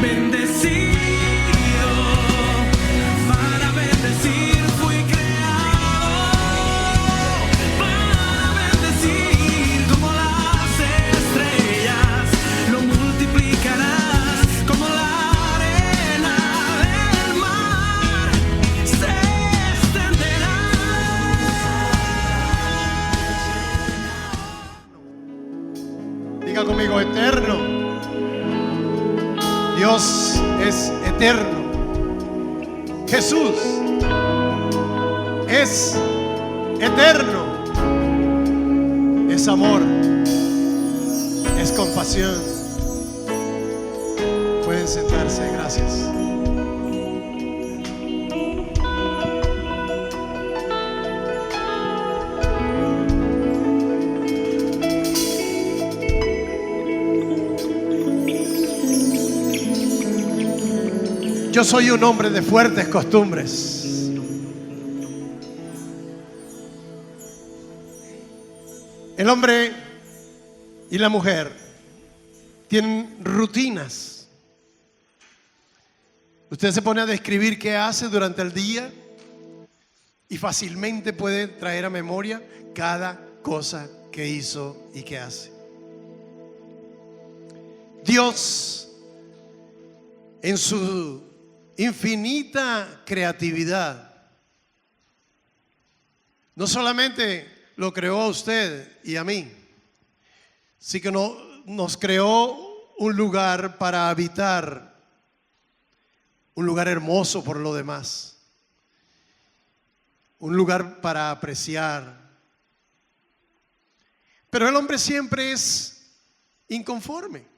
bendecido. Para bendecir fui creado, para bendecir como las estrellas, lo multiplicarás como la arena del mar, se extenderá. Diga conmigo, eterno. Dios es eterno. Jesús es eterno. Es amor. Es compasión. Pueden sentarse, gracias. Yo soy un hombre de fuertes costumbres. El hombre y la mujer tienen rutinas. Usted se pone a describir qué hace durante el día y fácilmente puede traer a memoria cada cosa que hizo y que hace. Dios, en su infinita creatividad, no solamente lo creó a usted y a mí, sino que nos creó un lugar para habitar, un lugar hermoso por lo demás, un lugar para apreciar. Pero el hombre siempre es inconforme.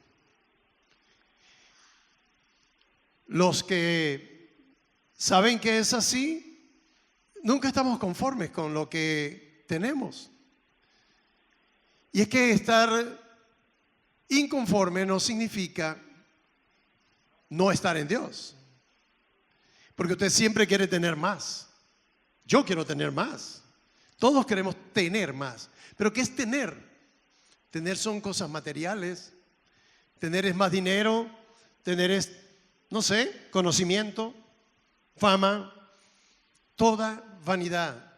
Los que saben que es así, nunca estamos conformes con lo que tenemos. Y es que estar inconforme no significa no estar en Dios. Porque usted siempre quiere tener más. Yo quiero tener más. Todos queremos tener más. Pero ¿qué es tener? Tener son cosas materiales. Tener es más dinero. Tener es, no sé, conocimiento, fama, toda vanidad.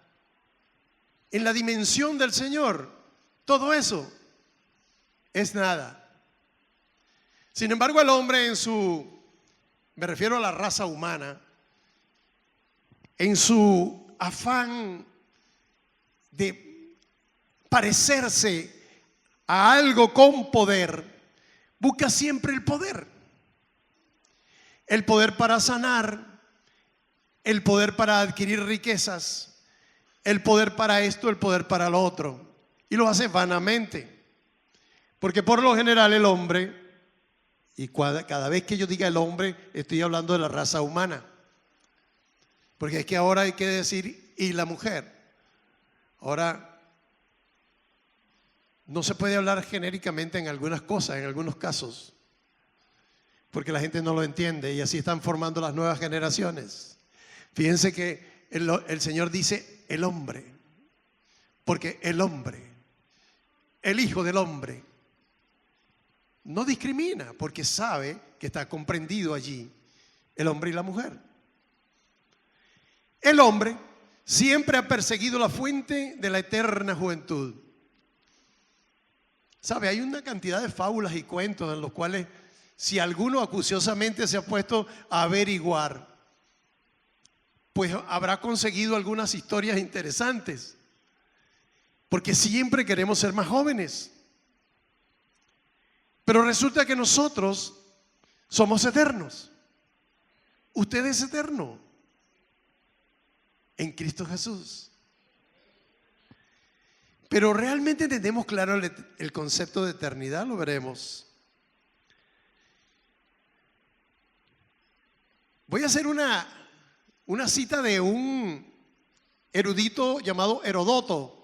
En la dimensión del Señor, todo eso es nada. Sin embargo, el hombre me refiero a la raza humana, en su afán de parecerse a algo con poder, busca siempre el poder. El poder para sanar, el poder para adquirir riquezas, el poder para esto, el poder para lo otro. Y lo hace vanamente. Porque por lo general el hombre, y cada vez que yo diga el hombre, estoy hablando de la raza humana. Porque es que ahora hay que decir y la mujer. Ahora no se puede hablar genéricamente en algunas cosas, en algunos casos, porque la gente no lo entiende y así están formando las nuevas generaciones. Fíjense que el Señor dice el hombre, porque el hombre, el Hijo del Hombre, no discrimina, porque sabe que está comprendido allí el hombre y la mujer. El hombre siempre ha perseguido la fuente de la eterna juventud. ¿Sabe? Hay una cantidad de fábulas y cuentos en los cuales, si alguno acuciosamente se ha puesto a averiguar, pues habrá conseguido algunas historias interesantes. Porque siempre queremos ser más jóvenes. Pero resulta que nosotros somos eternos. Usted es eterno en Cristo Jesús. Pero realmente entendemos claro el concepto de eternidad, lo veremos. Voy a hacer una cita de un erudito llamado Herodoto.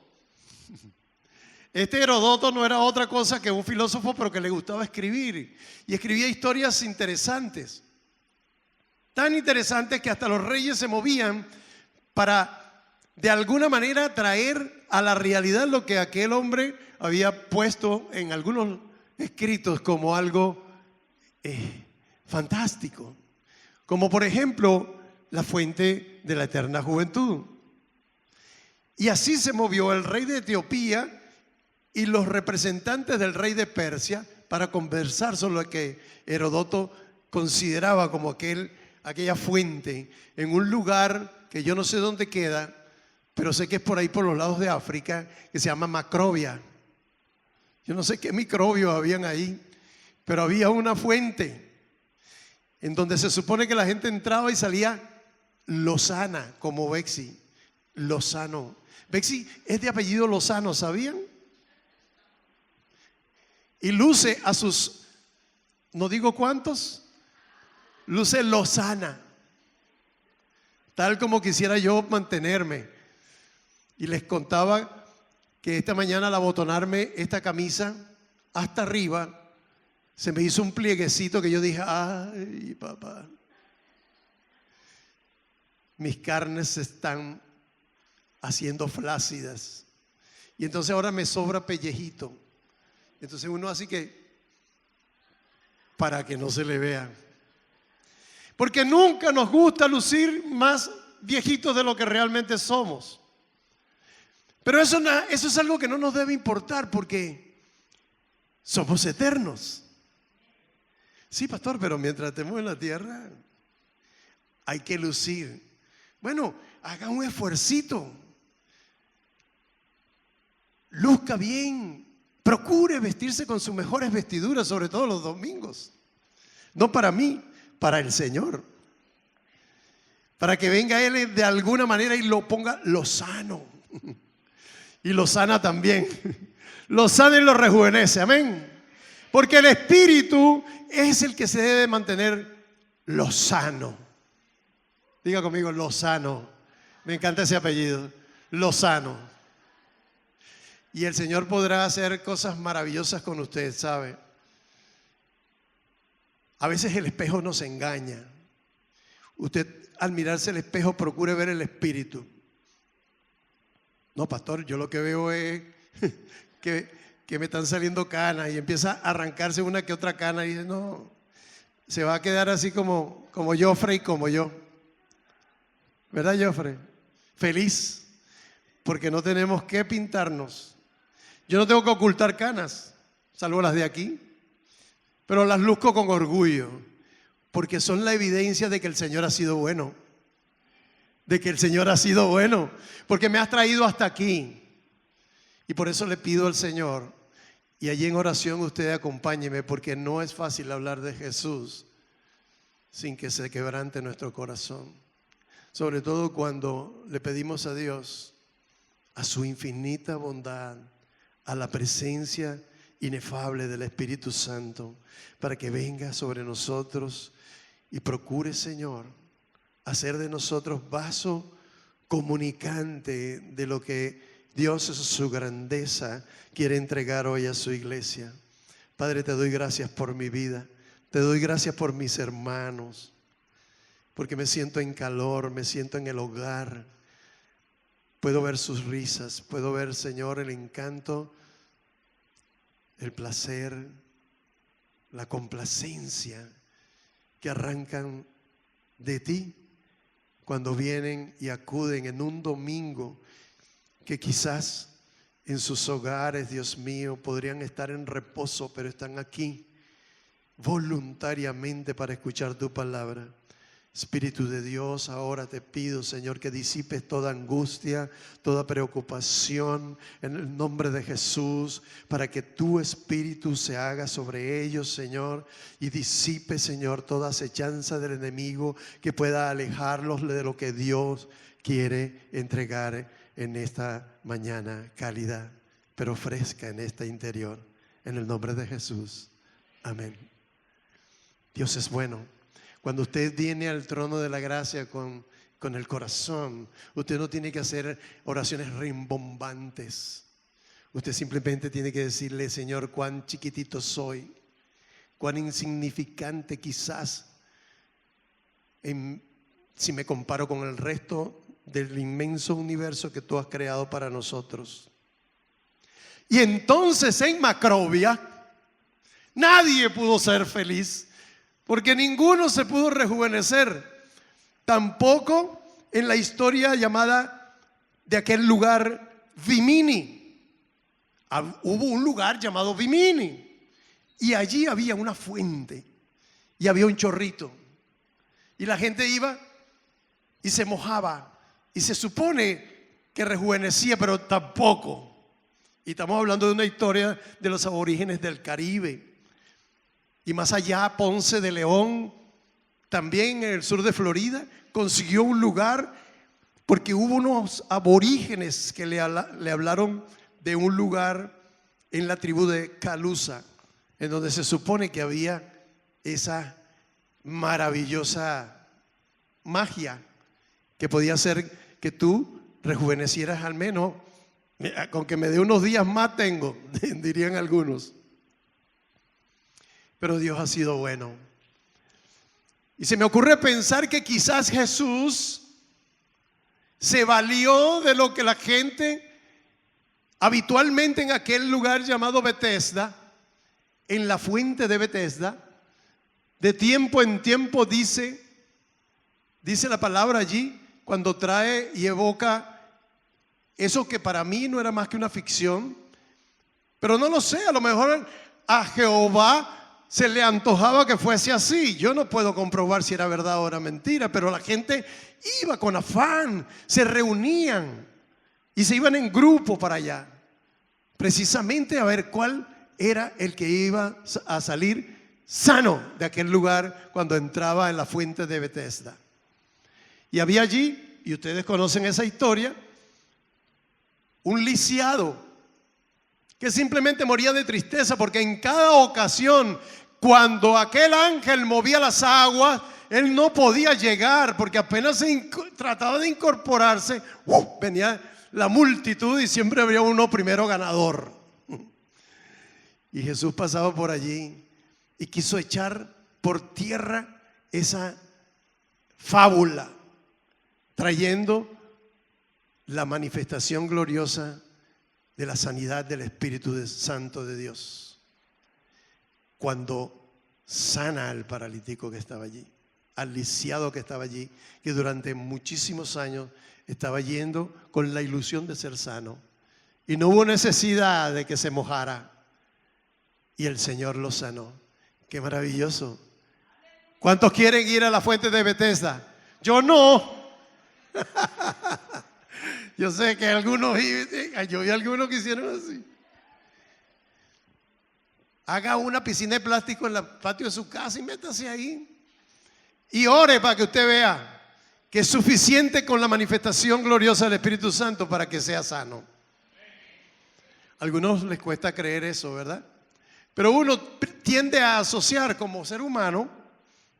Este Herodoto no era otra cosa que un filósofo, pero que le gustaba escribir. Y escribía historias interesantes. Tan interesantes que hasta los reyes se movían para, de alguna manera, traer a la realidad lo que aquel hombre había puesto en algunos escritos como algo fantástico. Como por ejemplo, la fuente de la eterna juventud. Y así se movió el rey de Etiopía y los representantes del rey de Persia para conversar sobre lo que Heródoto consideraba como aquella fuente en un lugar que yo no sé dónde queda, pero sé que es por ahí por los lados de África, que se llama Macrobia. Yo no sé qué microbios habían ahí, pero había una fuente en donde se supone que la gente entraba y salía lozana, como Bexi, Lozano. Bexi es de apellido Lozano, ¿sabían? Y luce a sus, no digo cuántos, luce lozana, tal como quisiera yo mantenerme. Y les contaba que esta mañana al abotonarme esta camisa hasta arriba, se me hizo un plieguecito que yo dije, ay papá, mis carnes se están haciendo flácidas. Y entonces ahora me sobra pellejito. Entonces uno así que, para que no se le vea. Porque nunca nos gusta lucir más viejitos de lo que realmente somos. Pero eso es algo que no nos debe importar porque somos eternos. Sí, pastor, pero mientras estemos en la tierra hay que lucir. Bueno, haga un esfuercito. Luzca bien. Procure vestirse con sus mejores vestiduras, sobre todo los domingos. No para mí, para el Señor. Para que venga Él de alguna manera y lo ponga lozano. Y lo sana también. Lo sana y lo rejuvenece, amén. Porque el espíritu es el que se debe mantener lozano. Diga conmigo, Lozano. Me encanta ese apellido, Lozano. Y el Señor podrá hacer cosas maravillosas con usted, ¿sabe? A veces el espejo nos engaña. Usted al mirarse al espejo procure ver el espíritu. No, pastor, yo lo que veo es que me están saliendo canas y empieza a arrancarse una que otra cana y dice, no, se va a quedar así como Joffrey y como yo. ¿Verdad, Joffrey? Feliz, porque no tenemos que pintarnos. Yo no tengo que ocultar canas, salvo las de aquí, pero las luzco con orgullo, porque son la evidencia de que el Señor ha sido bueno. De que el Señor ha sido bueno, porque me has traído hasta aquí. Y por eso le pido al Señor, y allí en oración usted acompáñeme, porque no es fácil hablar de Jesús sin que se quebrante nuestro corazón. Sobre todo cuando le pedimos a Dios, a su infinita bondad, a la presencia inefable del Espíritu Santo, para que venga sobre nosotros y procure, Señor, hacer de nosotros vaso comunicante de lo que Dios, en su grandeza, quiere entregar hoy a su iglesia. Padre, te doy gracias por mi vida, te doy gracias por mis hermanos, porque me siento en calor, me siento en el hogar. Puedo ver sus risas, puedo ver, Señor, el encanto, el placer, la complacencia que arrancan de ti cuando vienen y acuden en un domingo que quizás en sus hogares, Dios mío, podrían estar en reposo, pero están aquí voluntariamente para escuchar tu palabra. Espíritu de Dios, ahora te pido, Señor, que disipes toda angustia, toda preocupación en el nombre de Jesús, para que tu Espíritu se haga sobre ellos, Señor, y disipe, Señor, toda acechanza del enemigo que pueda alejarlos de lo que Dios quiere entregar en esta mañana cálida, pero fresca en este interior, en el nombre de Jesús. Amén. Dios es bueno. Cuando usted viene al trono de la gracia con el corazón, usted no tiene que hacer oraciones rimbombantes. Usted simplemente tiene que decirle, Señor, cuán chiquitito soy, cuán insignificante quizás, si me comparo con el resto del inmenso universo que tú has creado para nosotros. Y entonces en Macrobia nadie pudo ser feliz, porque ninguno se pudo rejuvenecer, tampoco en la historia llamada de aquel lugar Vimini. Hubo un lugar llamado Vimini y allí había una fuente y había un chorrito y la gente iba y se mojaba y se supone que rejuvenecía, pero tampoco. Y estamos hablando de una historia de los aborígenes del Caribe. Y más allá, Ponce de León, también en el sur de Florida, consiguió un lugar porque hubo unos aborígenes que le hablaron de un lugar en la tribu de Calusa, en donde se supone que había esa maravillosa magia que podía hacer que tú rejuvenecieras al menos. Con que me dé unos días más tengo, dirían algunos. Pero Dios ha sido bueno. Y se me ocurre pensar que quizás Jesús se valió de lo que la gente habitualmente en aquel lugar llamado Betesda, en la fuente de Betesda, de tiempo en tiempo dice la palabra allí, cuando trae y evoca eso que para mí no era más que una ficción, pero no lo sé, a lo mejor a Jehová se le antojaba que fuese así. Yo no puedo comprobar si era verdad o era mentira, pero la gente iba con afán, se reunían y se iban en grupo para allá, precisamente a ver cuál era el que iba a salir sano de aquel lugar cuando entraba en la fuente de Betesda. Y había allí, y ustedes conocen esa historia, un lisiado que simplemente moría de tristeza porque en cada ocasión cuando aquel ángel movía las aguas, él no podía llegar porque apenas trataba de incorporarse, venía la multitud y siempre había uno primero ganador. Y Jesús pasaba por allí y quiso echar por tierra esa fábula, trayendo la manifestación gloriosa de la sanidad del Espíritu Santo de Dios. Cuando sana al paralítico que estaba allí, al lisiado que estaba allí, que durante muchísimos años estaba yendo con la ilusión de ser sano. Y no hubo necesidad de que se mojara. Y el Señor lo sanó. ¡Qué maravilloso! ¿Cuántos quieren ir a la fuente de Betesda? Yo no. Yo sé que algunos, yo vi algunos que hicieron así. Haga una piscina de plástico en el patio de su casa y métase ahí. Y ore para que usted vea que es suficiente con la manifestación gloriosa del Espíritu Santo para que sea sano. A algunos les cuesta creer eso, ¿verdad? Pero uno tiende a asociar como ser humano.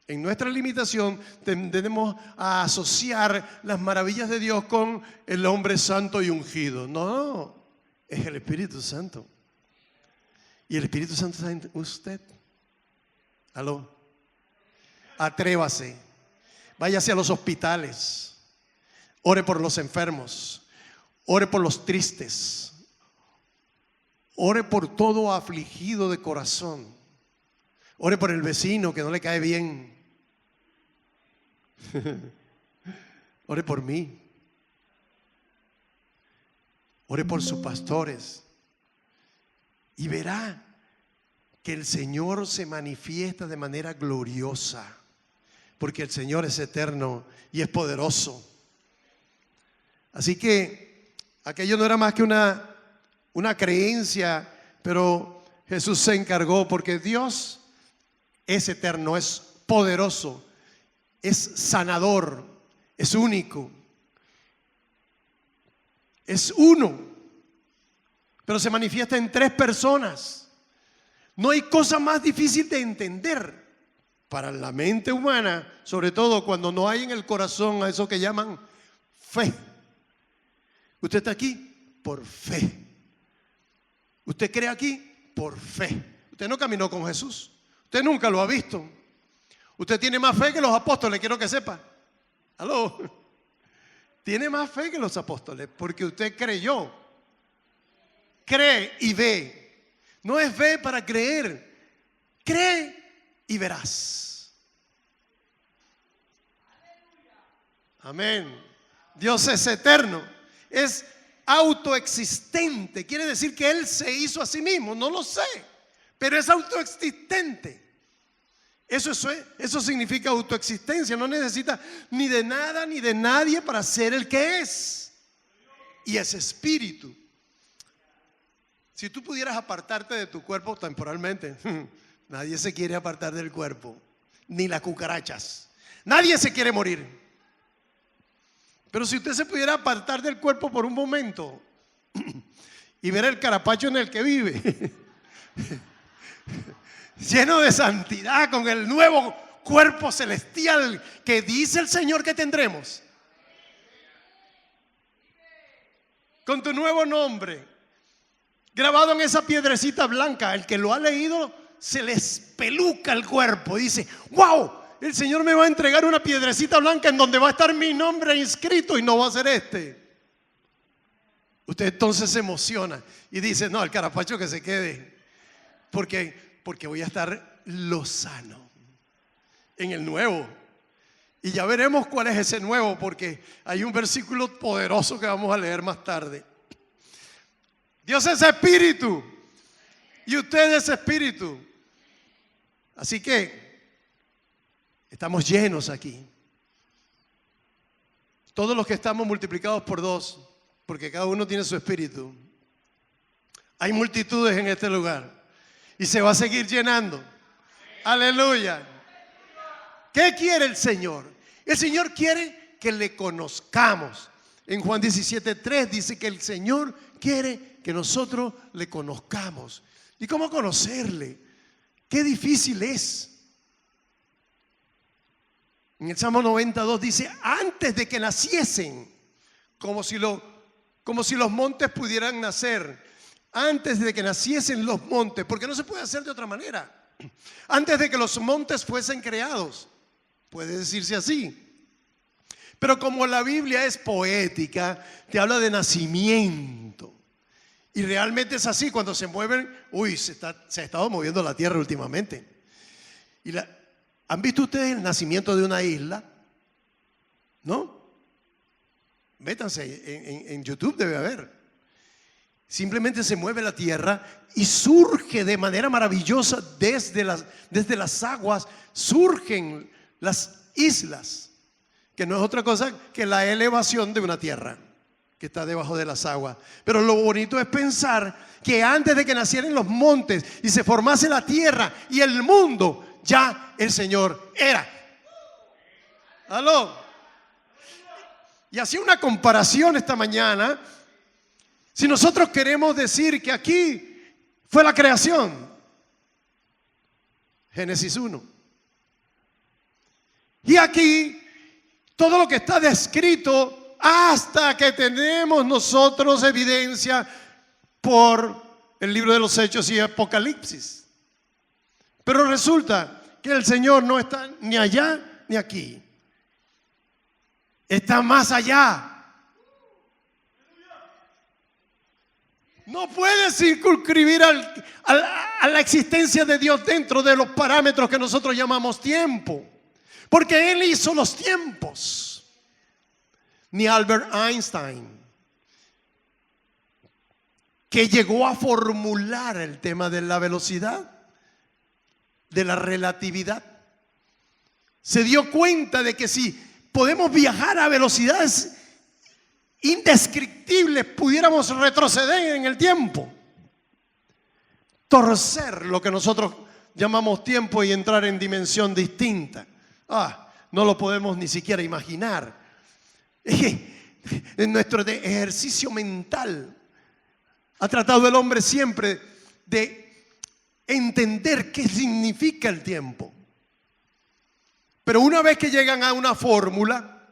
En nuestra limitación tendemos a asociar las maravillas de Dios con el hombre santo y ungido. No, es el Espíritu Santo. Y el Espíritu Santo está en usted. ¿Aló? Atrévase. Váyase a los hospitales. Ore por los enfermos. Ore por los tristes. Ore por todo afligido de corazón. Ore por el vecino que no le cae bien. Ore por mí. Ore por sus pastores. Y verá que el Señor se manifiesta de manera gloriosa. Porque el Señor es eterno y es poderoso. Así que aquello no era más que una creencia, pero Jesús se encargó porque Dios es eterno, es poderoso, es sanador, es único, es uno, pero se manifiesta en tres personas. No hay cosa más difícil de entender para la mente humana, sobre todo cuando no hay en el corazón a eso que llaman fe. Usted está aquí por fe. Usted cree aquí por fe. Usted no caminó con Jesús. Usted nunca lo ha visto. Usted tiene más fe que los apóstoles, quiero que sepa. ¿Aló? Tiene más fe que los apóstoles porque usted creyó. Cree y ve. No es fe para creer. Cree y verás. Amén. Dios es eterno, es autoexistente. Quiere decir que Él se hizo a sí mismo, no lo sé, pero es autoexistente. Eso significa autoexistencia. No necesita ni de nada ni de nadie para ser el que es. Y es espíritu. Si tú pudieras apartarte de tu cuerpo temporalmente, nadie se quiere apartar del cuerpo, ni las cucarachas. Nadie se quiere morir. Pero si usted se pudiera apartar del cuerpo por un momento y ver el carapacho en el que vive, lleno de santidad, con el nuevo cuerpo celestial que dice el Señor que tendremos, con tu nuevo nombre grabado en esa piedrecita blanca, el que lo ha leído se le espeluca el cuerpo y dice: wow, el Señor me va a entregar una piedrecita blanca en donde va a estar mi nombre inscrito y no va a ser este. Usted entonces se emociona y dice: no, el carapacho que se quede, porque voy a estar lozano en el nuevo. Y ya veremos cuál es ese nuevo, porque hay un versículo poderoso que vamos a leer más tarde. Dios es espíritu y usted es espíritu. Así que estamos llenos aquí. Todos los que estamos multiplicados por 2, porque cada uno tiene su espíritu. Hay multitudes en este lugar y se va a seguir llenando. Aleluya. ¿Qué quiere el Señor? El Señor quiere que le conozcamos. En Juan 17:3 dice que el Señor quiere que nosotros le conozcamos. ¿Y cómo conocerle? Qué difícil es. En el Salmo 92 dice: antes de que naciesen, como si los montes pudieran nacer, antes de que naciesen los montes, porque no se puede hacer de otra manera. Antes de que los montes fuesen creados, puede decirse así. Pero como la Biblia es poética, te habla de nacimiento. Y realmente es así. Cuando se mueven, se ha estado moviendo la tierra últimamente. ¿Han visto ustedes el nacimiento de una isla? ¿No? Métanse, en YouTube debe haber. Simplemente se mueve la tierra y surge de manera maravillosa desde las aguas, surgen las islas, que no es otra cosa que la elevación de una tierra que está debajo de las aguas. Pero lo bonito es pensar que antes de que nacieran los montes y se formase la tierra y el mundo, ya el Señor era. ¿Aló? Y hacía una comparación esta mañana. Si nosotros queremos decir que aquí fue la creación, Génesis 1. Y aquí todo lo que está descrito hasta que tenemos nosotros evidencia por el libro de los Hechos y Apocalipsis. Pero resulta que el Señor no está ni allá ni aquí. Está más allá. No puede circunscribir a la existencia de Dios dentro de los parámetros que nosotros llamamos tiempo, porque Él hizo los tiempos. Ni Albert Einstein, que llegó a formular el tema de la velocidad, de la relatividad, se dio cuenta de que si podemos viajar a velocidades indescriptibles, pudiéramos retroceder en el tiempo, torcer lo que nosotros llamamos tiempo y entrar en dimensión distinta. No lo podemos ni siquiera imaginar. En nuestro ejercicio mental ha tratado el hombre siempre de entender qué significa el tiempo. Pero una vez que llegan a una fórmula,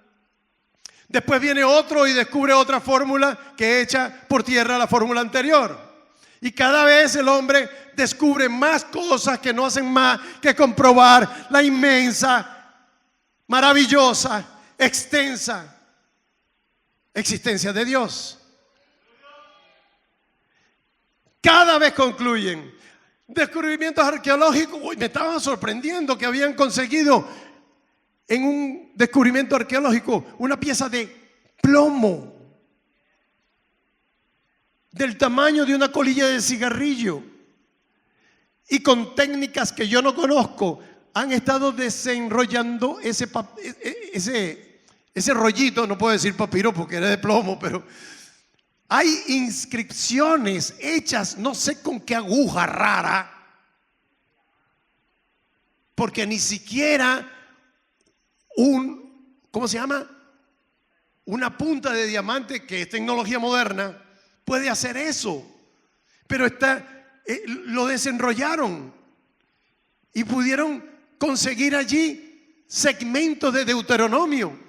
después viene otro y descubre otra fórmula que echa por tierra la fórmula anterior. Y cada vez el hombre descubre más cosas que no hacen más que comprobar la inmensa, maravillosa, extensa existencia de Dios. Cada vez concluyen. Descubrimientos arqueológicos, me estaban sorprendiendo que habían conseguido en un descubrimiento arqueológico una pieza de plomo del tamaño de una colilla de cigarrillo, y con técnicas que yo no conozco han estado desenrollando ese rollito. No puedo decir papiro porque era de plomo, pero hay inscripciones hechas no sé con qué aguja rara, porque ni siquiera ¿cómo se llama? Una punta de diamante, que es tecnología moderna, puede hacer eso. Pero lo desenrollaron y pudieron conseguir allí segmentos de Deuteronomio.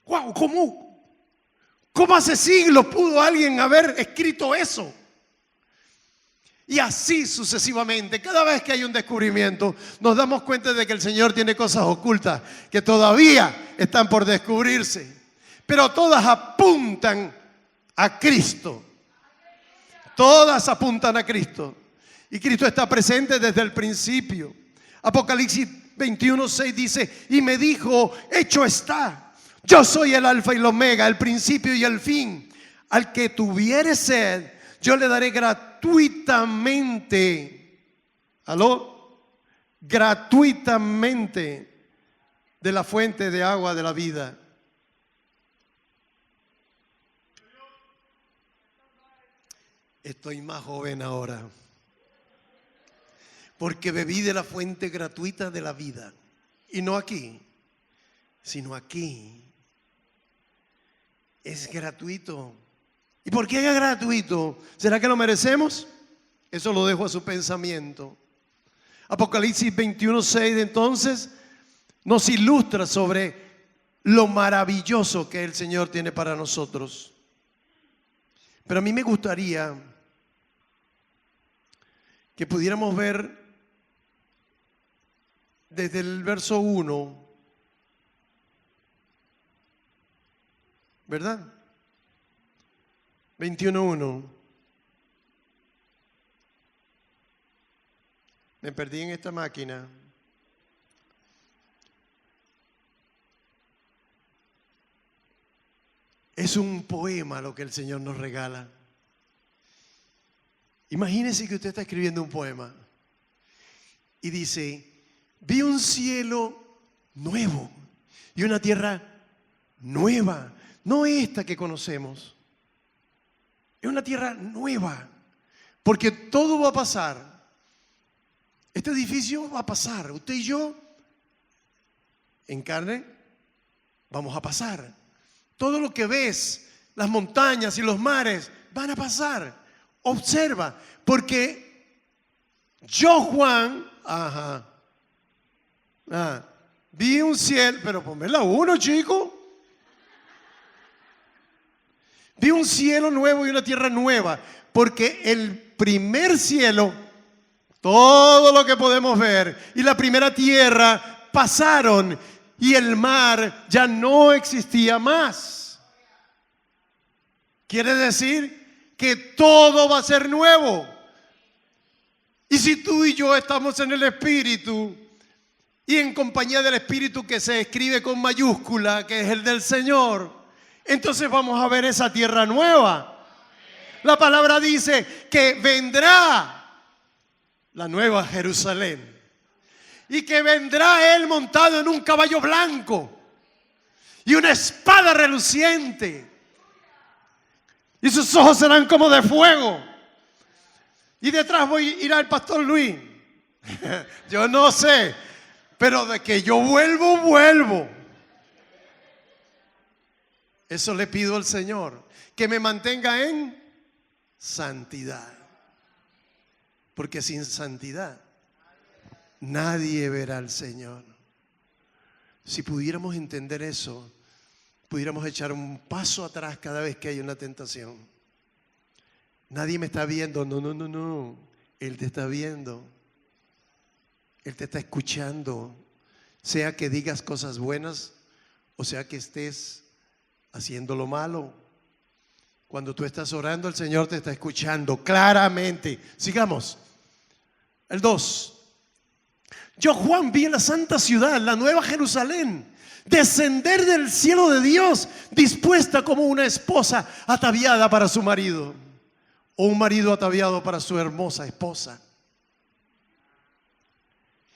¡Wow! ¿Cómo hace siglos pudo alguien haber escrito eso? Y así sucesivamente. Cada vez que hay un descubrimiento, nos damos cuenta de que el Señor tiene cosas ocultas que todavía están por descubrirse, pero todas apuntan a Cristo. Todas apuntan a Cristo. Y Cristo está presente desde el principio. Apocalipsis 21:6 dice: y me dijo, hecho está, yo soy el alfa y el omega, el principio y el fin. Al que tuviere sed, yo le daré gratuitamente, gratuitamente de la fuente de agua de la vida. Estoy más joven ahora, porque bebí de la fuente gratuita de la vida. Y no aquí, sino aquí. Es gratuito. ¿Y por qué es gratuito? ¿Será que lo merecemos? Eso lo dejo a su pensamiento. Apocalipsis 21:6 entonces nos ilustra sobre lo maravilloso que el Señor tiene para nosotros. Pero a mí me gustaría que pudiéramos ver desde el verso 1, ¿verdad? 21:1. Me perdí en esta máquina. Es un poema lo que el Señor nos regala. Imagínese que usted está escribiendo un poema y dice: vi un cielo nuevo y una tierra nueva, no esta que conocemos. Es una tierra nueva, porque todo va a pasar. Este edificio va a pasar. Usted y yo, en carne, vamos a pasar. Todo lo que ves, las montañas y los mares, van a pasar. Observa, porque yo, Juan, vi un cielo, pero ponme la 1, chico. Vi un cielo nuevo y una tierra nueva, porque el primer cielo, todo lo que podemos ver, y la primera tierra pasaron y el mar ya no existía más. Quiere decir que todo va a ser nuevo. Y si tú y yo estamos en el Espíritu y en compañía del Espíritu, que se escribe con mayúscula, que es el del Señor, entonces vamos a ver esa tierra nueva. La palabra dice que vendrá la nueva Jerusalén y que vendrá Él montado en un caballo blanco y una espada reluciente, y sus ojos serán como de fuego, y detrás irá el pastor Luis. Yo no sé, pero de que yo vuelvo. Eso le pido al Señor, que me mantenga en santidad, porque sin santidad nadie verá al Señor. Si pudiéramos entender eso, pudiéramos echar un paso atrás cada vez que hay una tentación. Nadie me está viendo, no. Él te está viendo. Él te está escuchando. Sea que digas cosas buenas o sea que estés haciendo lo malo. Cuando tú estás orando, el Señor te está escuchando claramente. Sigamos. El 2. Yo, Juan, vi la santa ciudad, la nueva Jerusalén, descender del cielo de Dios, dispuesta como una esposa ataviada para su marido, o un marido ataviado para su hermosa esposa.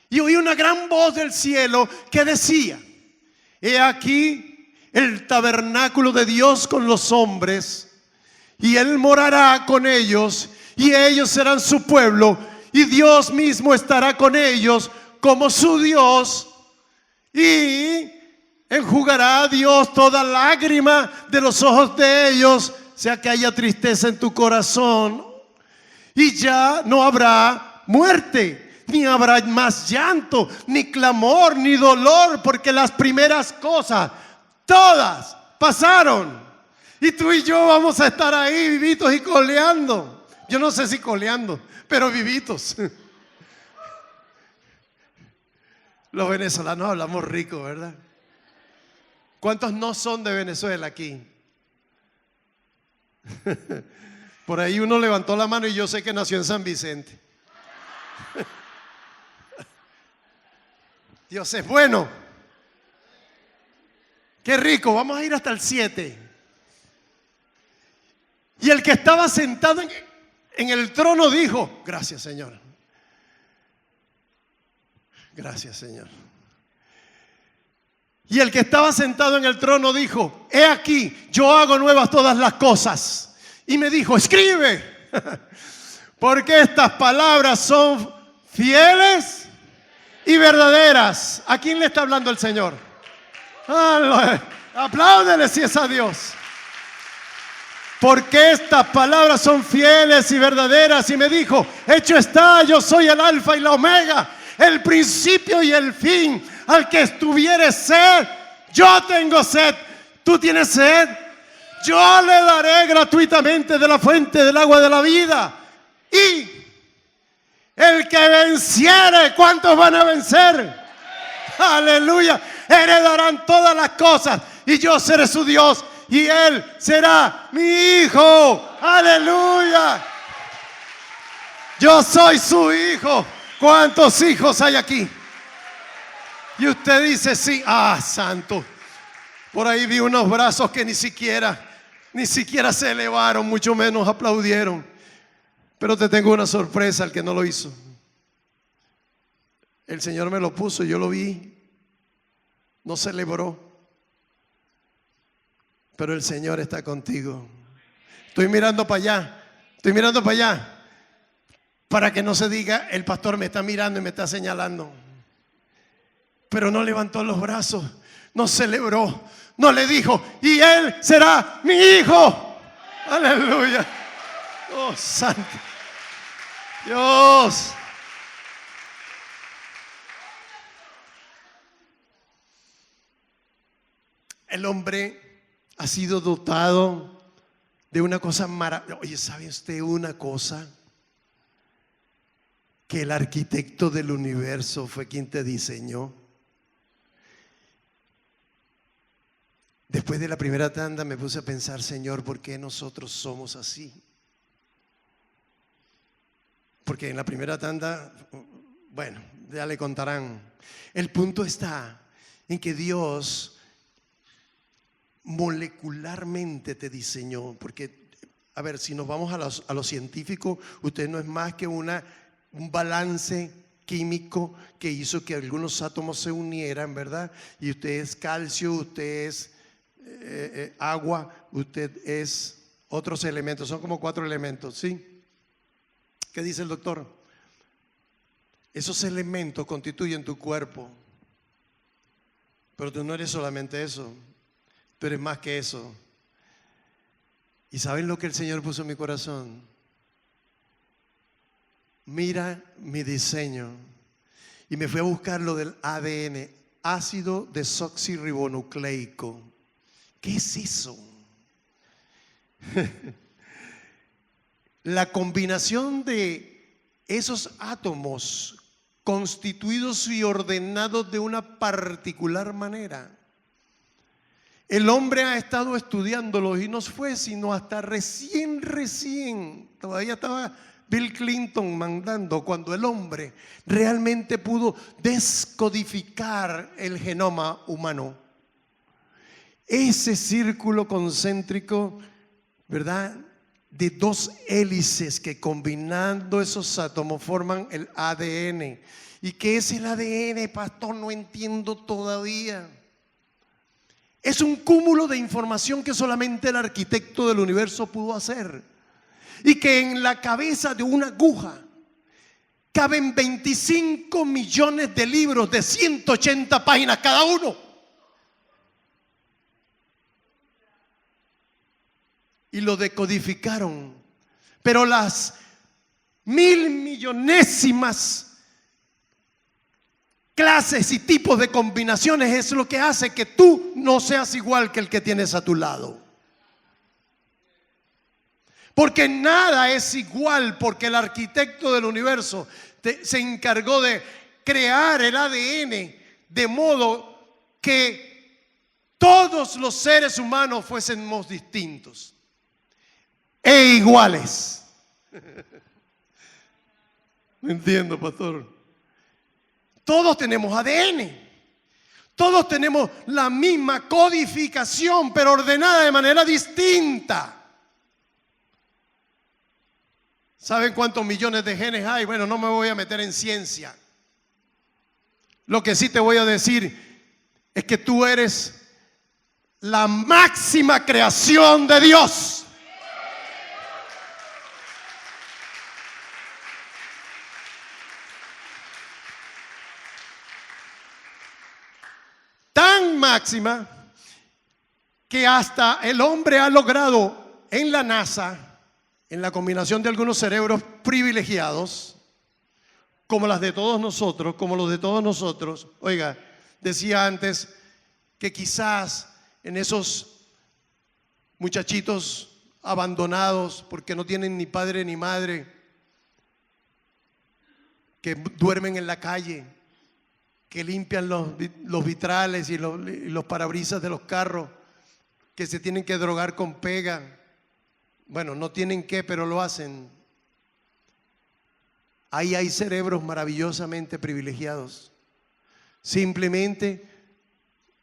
Y oí una gran voz del cielo que decía: he aquí el tabernáculo de Dios con los hombres, y Él morará con ellos, y ellos serán su pueblo, y Dios mismo estará con ellos como su Dios, y enjugará a Dios toda lágrima de los ojos de ellos, sea que haya tristeza en tu corazón, y ya no habrá muerte, ni habrá más llanto, ni clamor, ni dolor, porque las primeras cosas todas pasaron. Y tú y yo vamos a estar ahí vivitos y coleando. Yo no sé si coleando, pero vivitos. Los venezolanos hablamos rico, ¿verdad? ¿Cuántos no son de Venezuela aquí? Por ahí uno levantó la mano y yo sé que nació en San Vicente. Dios es bueno. Qué rico, vamos a ir hasta el 7. Y el que estaba sentado en el trono dijo: gracias, Señor. Gracias, Señor. Y el que estaba sentado en el trono dijo: he aquí, yo hago nuevas todas las cosas. Y me dijo: escribe, porque estas palabras son fieles y verdaderas. ¿A quién le está hablando el Señor? Apláudele si es a Dios. Porque estas palabras son fieles y verdaderas. Y me dijo: hecho está, yo soy el alfa y la omega, el principio y el fin. Al que estuviere sed, yo tengo sed. ¿Tú tienes sed? Yo le daré gratuitamente de la fuente del agua de la vida. Y el que venciere, ¿cuántos van a vencer? Aleluya. Heredarán todas las cosas, y yo seré su Dios, y él será mi hijo. Aleluya. Yo soy su hijo. ¿Cuántos hijos hay aquí? Y usted dice: sí. Santo. Por ahí vi unos brazos que ni siquiera se elevaron, mucho menos aplaudieron. Pero te tengo una sorpresa al que no lo hizo. El Señor me lo puso, yo lo vi. No celebró, pero el Señor está contigo. Estoy mirando para allá, para que no se diga: el pastor me está mirando y me está señalando. Pero no levantó los brazos, no celebró, no le dijo: y él será mi hijo. Aleluya. Oh, santo Dios. El hombre ha sido dotado de una cosa maravillosa. Oye, ¿sabe usted una cosa? Que el arquitecto del universo fue quien te diseñó. Después de la primera tanda me puse a pensar: Señor, ¿por qué nosotros somos así? Porque en la primera tanda, bueno, ya le contarán. El punto está en que Dios molecularmente te diseñó. Porque, a ver, si nos vamos a lo científico, usted no es más que un balance químico que hizo que algunos átomos se unieran, ¿verdad? Y usted es calcio, usted es agua, usted es otros elementos. Son como 4 elementos, ¿sí? ¿Qué dice el doctor? Esos elementos constituyen tu cuerpo. Pero tú no eres solamente eso. Tú eres más que eso. ¿Y saben lo que el Señor puso en mi corazón? Mira mi diseño. Y me fui a buscar lo del ADN, ácido desoxirribonucleico. ¿Qué es eso? La combinación de esos átomos constituidos y ordenados de una particular manera. El hombre ha estado estudiándolos y no fue sino hasta recién, todavía estaba Bill Clinton mandando, cuando el hombre realmente pudo descodificar el genoma humano. Ese círculo concéntrico, ¿verdad?, de dos hélices que combinando esos átomos forman el ADN. ¿Y qué es el ADN, pastor? No entiendo todavía. Es un cúmulo de información que solamente el arquitecto del universo pudo hacer. Y que en la cabeza de una aguja caben 25 millones de libros de 180 páginas cada uno. Y lo decodificaron. Pero las 1.000.000.000 clases y tipos de combinaciones es lo que hace que tú no seas igual que el que tienes a tu lado. Porque nada es igual, porque el arquitecto del universo se encargó de crear el ADN de modo que todos los seres humanos fuésemos distintos e iguales. No entiendo, pastor. Todos tenemos ADN. Todos tenemos la misma codificación, pero ordenada de manera distinta. ¿Saben cuántos millones de genes hay? Bueno, no me voy a meter en ciencia. Lo que sí te voy a decir es que tú eres la máxima creación de Dios. Tan máxima que hasta el hombre ha logrado en la NASA, en la combinación de algunos cerebros privilegiados, como las de todos nosotros, como los de todos nosotros. Oiga, decía antes que quizás en esos muchachitos abandonados porque no tienen ni padre ni madre, que duermen en la calle, que limpian los vitrales y los parabrisas de los carros, que se tienen que drogar con pega. Bueno, no tienen que, pero lo hacen. Ahí hay cerebros maravillosamente privilegiados. Simplemente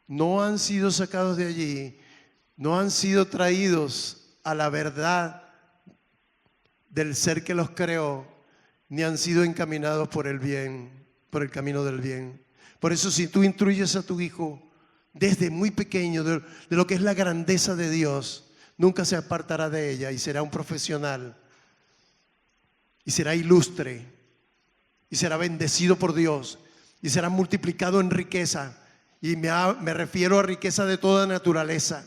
no han sido sacados de allí, no han sido traídos a la verdad del ser que los creó, ni han sido encaminados por el bien, por el camino del bien. Por eso, si tú instruyes a tu hijo desde muy pequeño de lo que es la grandeza de Dios, nunca se apartará de ella y será un profesional y será ilustre y será bendecido por Dios y será multiplicado en riqueza, y me refiero a riqueza de toda naturaleza.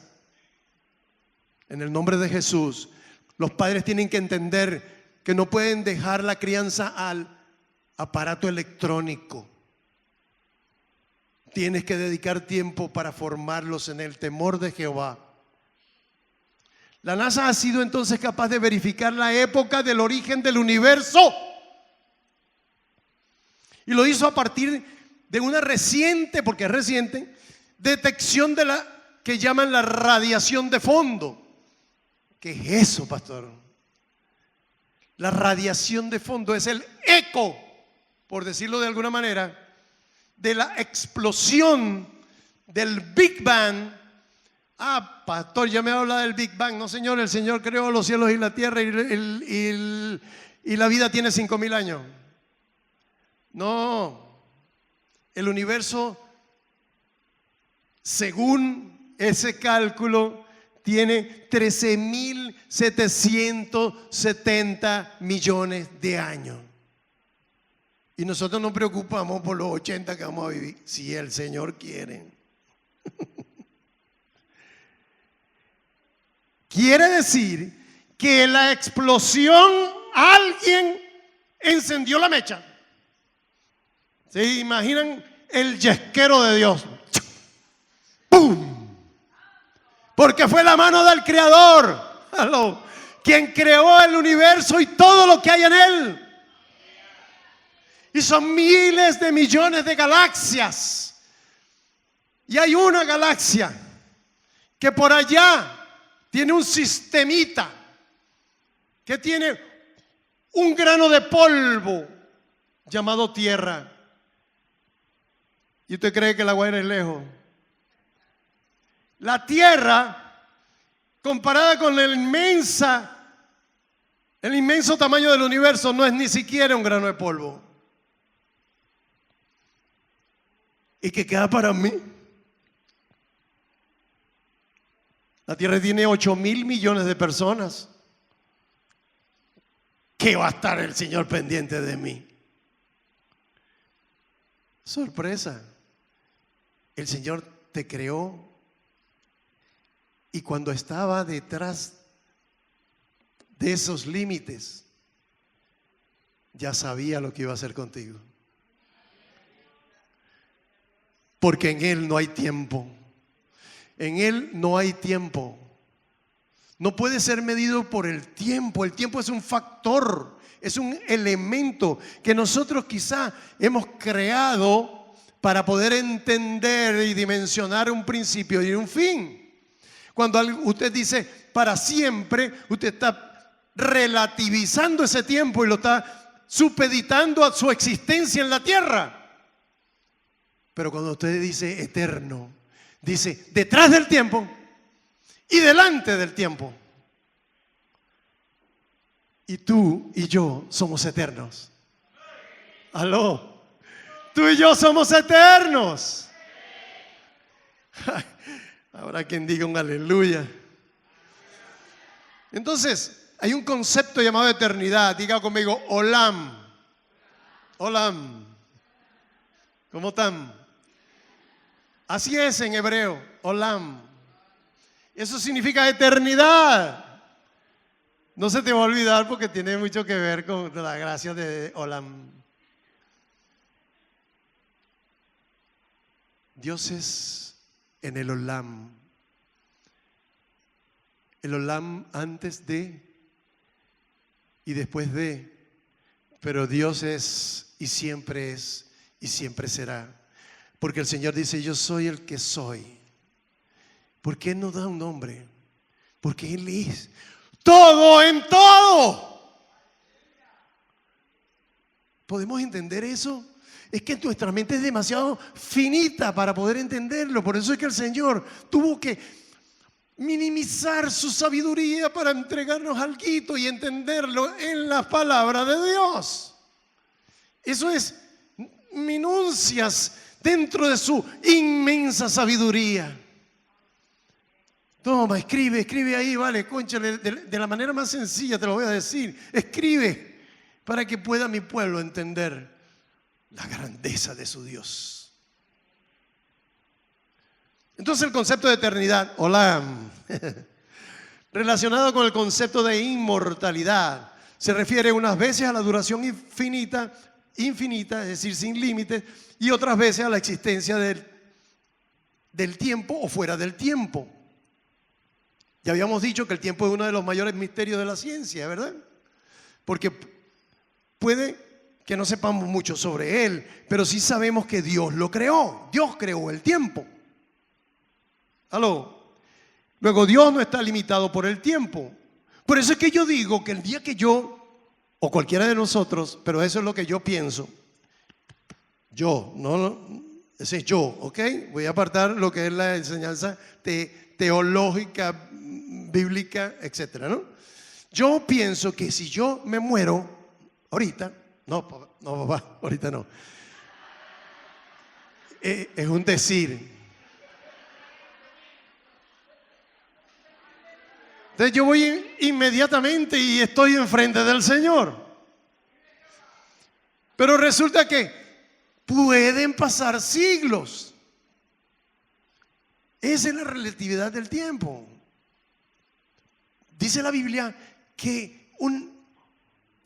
En el nombre de Jesús, los padres tienen que entender que no pueden dejar la crianza al aparato electrónico. Tienes que dedicar tiempo para formarlos en el temor de Jehová. La NASA ha sido entonces capaz de verificar la época del origen del universo. Y lo hizo a partir de una reciente, porque es reciente, detección de la que llaman la radiación de fondo. ¿Qué es eso, pastor? La radiación de fondo es el eco, por decirlo de alguna manera, de la explosión del Big Bang. Ah, pastor, ya me habla del Big Bang. No, señor, el Señor creó los cielos y la tierra y la vida tiene 5.000 años. No, el universo, según ese cálculo, tiene 13.770 millones de años. Y nosotros nos preocupamos por los 80 que vamos a vivir, si el Señor quiere. Quiere decir que la explosión, alguien encendió la mecha. ¿Se imaginan el yesquero de Dios? ¡Pum! Porque fue la mano del Creador, quien creó el universo y todo lo que hay en él. Y son miles de millones de galaxias. Y hay una galaxia que por allá tiene un sistemita que tiene un grano de polvo llamado tierra. ¿Y usted cree que La Guaira es lejos? La tierra, comparada con el inmenso tamaño del universo, no es ni siquiera un grano de polvo. ¿Y qué queda para mí? La tierra tiene 8.000 millones de personas. ¿Qué va a estar el Señor pendiente de mí? Sorpresa. El Señor te creó y cuando estaba detrás de esos límites, ya sabía lo que iba a hacer contigo. Porque en Él no hay tiempo. En Él no hay tiempo. No puede ser medido por el tiempo. El tiempo es un factor, es un elemento que nosotros quizá hemos creado para poder entender y dimensionar un principio y un fin. Cuando usted dice para siempre, usted está relativizando ese tiempo y lo está supeditando a su existencia en la tierra. Pero cuando usted dice eterno, dice detrás del tiempo y delante del tiempo. Y tú y yo somos eternos. Aló, tú y yo somos eternos. Habrá quien diga un aleluya. Entonces, hay un concepto llamado eternidad. Diga conmigo, olam. Olam. ¿Cómo están? Así es en hebreo, olam. Eso significa eternidad. No se te va a olvidar porque tiene mucho que ver con la gracia de olam. Dios es en el olam. El olam antes de y después de. Pero Dios es y siempre será. Porque el Señor dice, yo soy el que soy. ¿Por qué no da un nombre? Porque Él es todo en todo. ¿Podemos entender eso? Es que nuestra mente es demasiado finita para poder entenderlo. Por eso es que el Señor tuvo que minimizar su sabiduría para entregarnos algo y entenderlo en la palabra de Dios. Eso es minucias dentro de su inmensa sabiduría. Toma, escribe ahí, vale, cónchale, de la manera más sencilla te lo voy a decir. Escribe para que pueda mi pueblo entender la grandeza de su Dios. Entonces el concepto de eternidad, olam, relacionado con el concepto de inmortalidad, se refiere unas veces a la duración infinita, es decir, sin límites, y otras veces a la existencia del tiempo o fuera del tiempo. Ya habíamos dicho que el tiempo es uno de los mayores misterios de la ciencia, ¿verdad? Porque puede que no sepamos mucho sobre él, pero sí sabemos que Dios lo creó. Dios creó el tiempo. ¿Aló? Luego, Dios no está limitado por el tiempo. Por eso es que yo digo que el día que yo, o cualquiera de nosotros, pero eso es lo que yo pienso, ese es yo, ¿ok? Voy a apartar lo que es la enseñanza teológica, bíblica, etcétera, ¿no? Yo pienso que si yo me muero ahorita, no papá, ahorita no. Es un decir. Entonces yo voy inmediatamente y estoy enfrente del Señor. Pero resulta que pueden pasar siglos. Esa es la relatividad del tiempo. Dice la Biblia que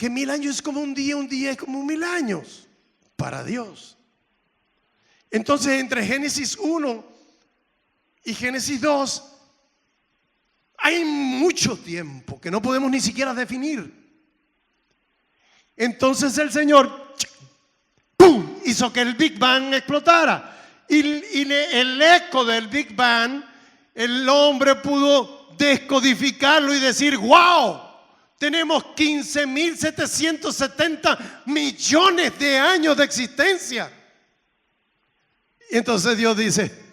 1000 años es como un día es como 1000 años para Dios. Entonces entre Génesis 1 y Génesis 2 hay mucho tiempo que no podemos ni siquiera definir. Entonces el Señor ¡pum!, hizo que el Big Bang explotara. Y el eco del Big Bang, el hombre pudo descodificarlo y decir, wow, Tenemos 15.770 millones de años de existencia. Y entonces Dios dice,